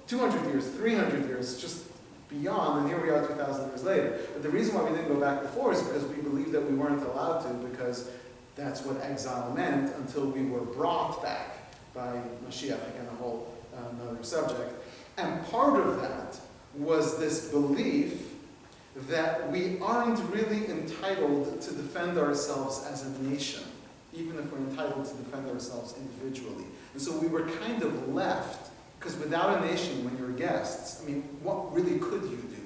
200 years, 300 years, just beyond, and here we are 2,000 years later. But the reason why we didn't go back before is because we believed that we weren't allowed to, because that's what exile meant until we were brought back by Mashiach, again, a whole another subject. And part of that was this belief that we aren't really entitled to defend ourselves as a nation, even if we're entitled to defend ourselves individually. And so we were kind of left, because without a nation, when you're guests, I mean, what really could you do?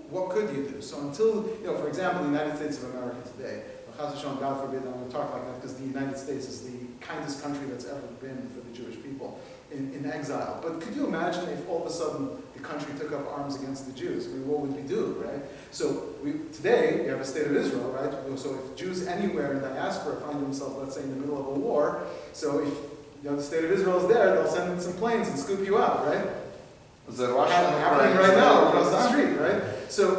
What could you do? So until, for example, the United States of America today, God forbid I'm going to talk like that, because the United States is the kindest country that's ever been for the Jewish people in exile. But could you imagine if all of a sudden the country took up arms against the Jews? I mean, what would we do, right? So today we have a state of Israel, right? So if Jews anywhere in diaspora find themselves, let's say, in the middle of a war, so if the state of Israel is there, they'll send in some planes and scoop you out, right? The Russian happening right now across the street, right? So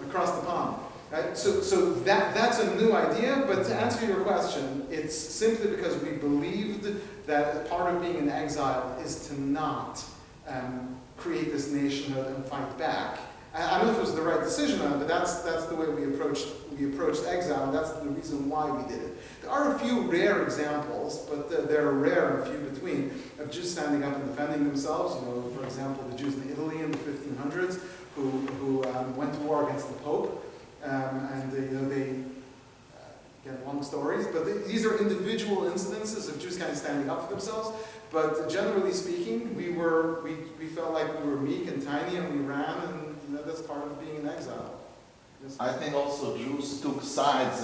across the pond. Right? So that's a new idea, but to answer your question, it's simply because we believed that part of being in exile is to not create this nationhood and fight back. I don't know if it was the right decision on it, but that's the way we approached exile, and that's the reason why we did it. There are a few rare examples, but they're rare and few between, of Jews standing up and defending themselves. For example, the Jews in Italy in the 1500s who went to war against the Pope. And they get long stories, but these are individual incidences of Jews kind of standing up for themselves. But generally speaking, we felt like we were meek and tiny, and we ran, and that's part of being in exile. I think also Jews took sides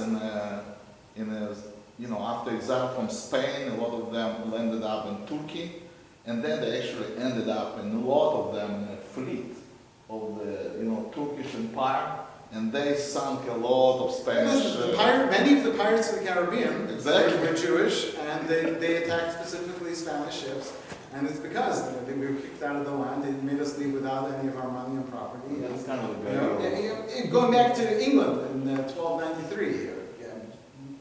after exile from Spain. A lot of them landed up in Turkey, and then they actually ended up in a lot of them in a fleet of the Turkish Empire. And they sunk a lot of Spanish... Many of the pirates of the Caribbean were Jewish, and they attacked specifically Spanish ships. And it's because we were kicked out of the land. They made us leave without any of our money and property. That's kind of going back to England in 1293,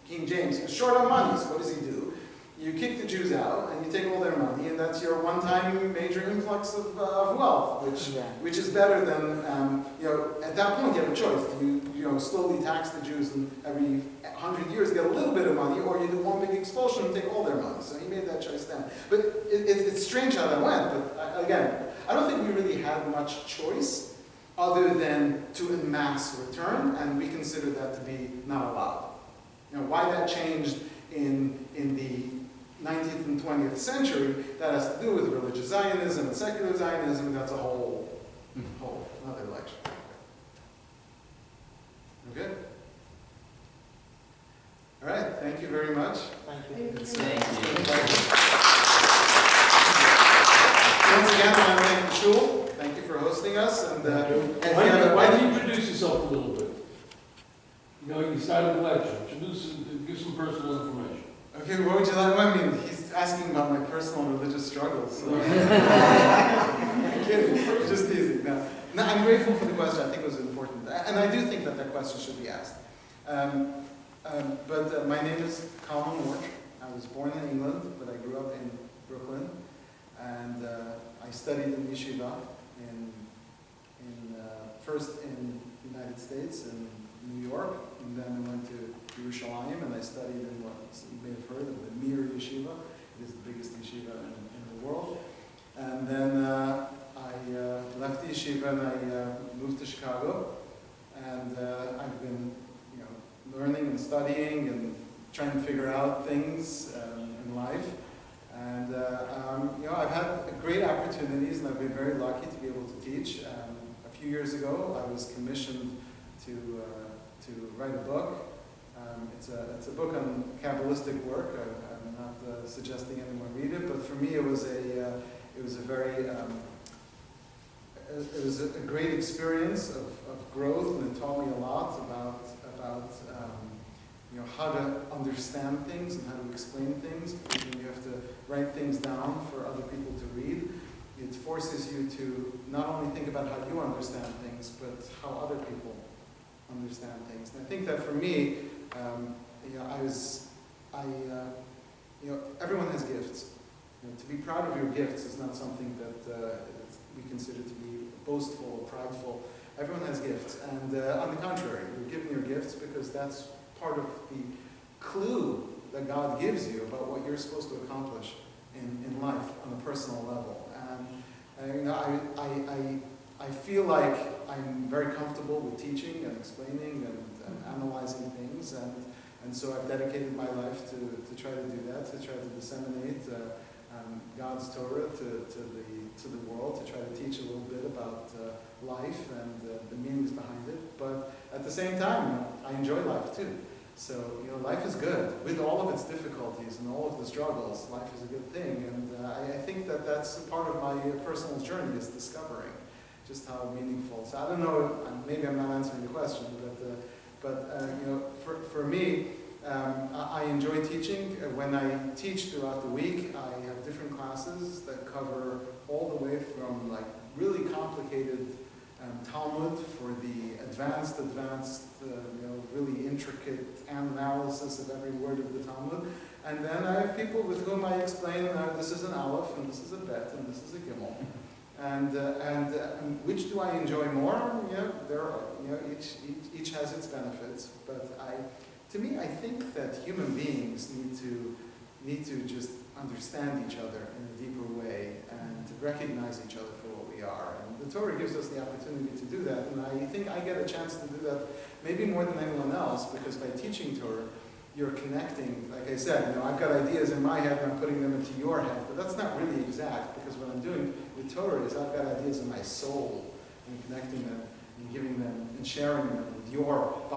King James, he was short on money, so what does he do? You kick the Jews out, and you take all their money, and that's your one-time major influx of wealth, which is better than, at that point you have a choice. You slowly tax the Jews, and every 100 years get a little bit of money, or you do one big expulsion and take all their money. So he made that choice then. But it's strange how that went, but again, I don't think we really had much choice other than to en masse return, and we consider that to be not allowed. Why that changed in the 19th and 20th century, that has to do with religious Zionism and secular Zionism. That's a whole other lecture. Okay? All right, thank you very much. Thank you. Once again, I want to thank the Shul. Thank you for hosting us. little bit. You know, you started the lecture, give some personal information. Okay, what would you like? I mean, he's asking about my personal religious struggles. So. I'm kidding, just teasing. No, I'm grateful for the question. I think it was important. And I do think that that question should be asked. But my name is Kalman Worch. I was born in England, but I grew up in Brooklyn. And I studied in Yeshiva, first in the United States, in New York, and then I went to Yerushalayim, and I studied in what you may have heard of the Mir Yeshiva. It is the biggest yeshiva in the world. And then I left the yeshiva and I moved to Chicago, and I've been, learning and studying and trying to figure out things in life. And I've had great opportunities, and I've been very lucky to be able to teach. A few years ago, I was commissioned to write a book. It's a book on Kabbalistic work. I'm not suggesting anyone read it, but for me, it was a great experience of growth, and it taught me a lot about how to understand things and how to explain things. When you have to write things down for other people to read, it forces you to not only think about how you understand things, but how other people understand things. And I think that for me, everyone has gifts. To be proud of your gifts is not something that we consider to be boastful or prideful. Everyone has gifts, and on the contrary, you're given your gifts because that's part of the clue that God gives you about what you're supposed to accomplish in life on a personal level. And I feel like I'm very comfortable with teaching and explaining and analyzing things, and so I've dedicated my life to try to do that, to try to disseminate God's Torah to the world, to try to teach a little bit about life and the meanings behind it. But at the same time, I enjoy life too. So, life is good. With all of its difficulties and all of the struggles, life is a good thing. And I think that that's part of my personal journey, is discovering just how meaningful. So I don't know, maybe I'm not answering the question, but for me, I enjoy teaching. When I teach throughout the week, I have different classes that cover all the way from really complicated Talmud for the advanced, really intricate analysis of every word of the Talmud. And then I have people with whom I explain, this is an Aleph, and this is a Bet, and this is a Gimel. And which do I enjoy more? Each has its benefits. But to me, I think that human beings need to just understand each other in a deeper way and to recognize each other for what we are. And the Torah gives us the opportunity to do that, and I think I get a chance to do that maybe more than anyone else, because by teaching Torah, you're connecting. Like I said, I've got ideas in my head and I'm putting them into your head, but that's not really exact, because what I'm doing with Torah is I've got ideas in my soul and connecting them and giving them and sharing them with your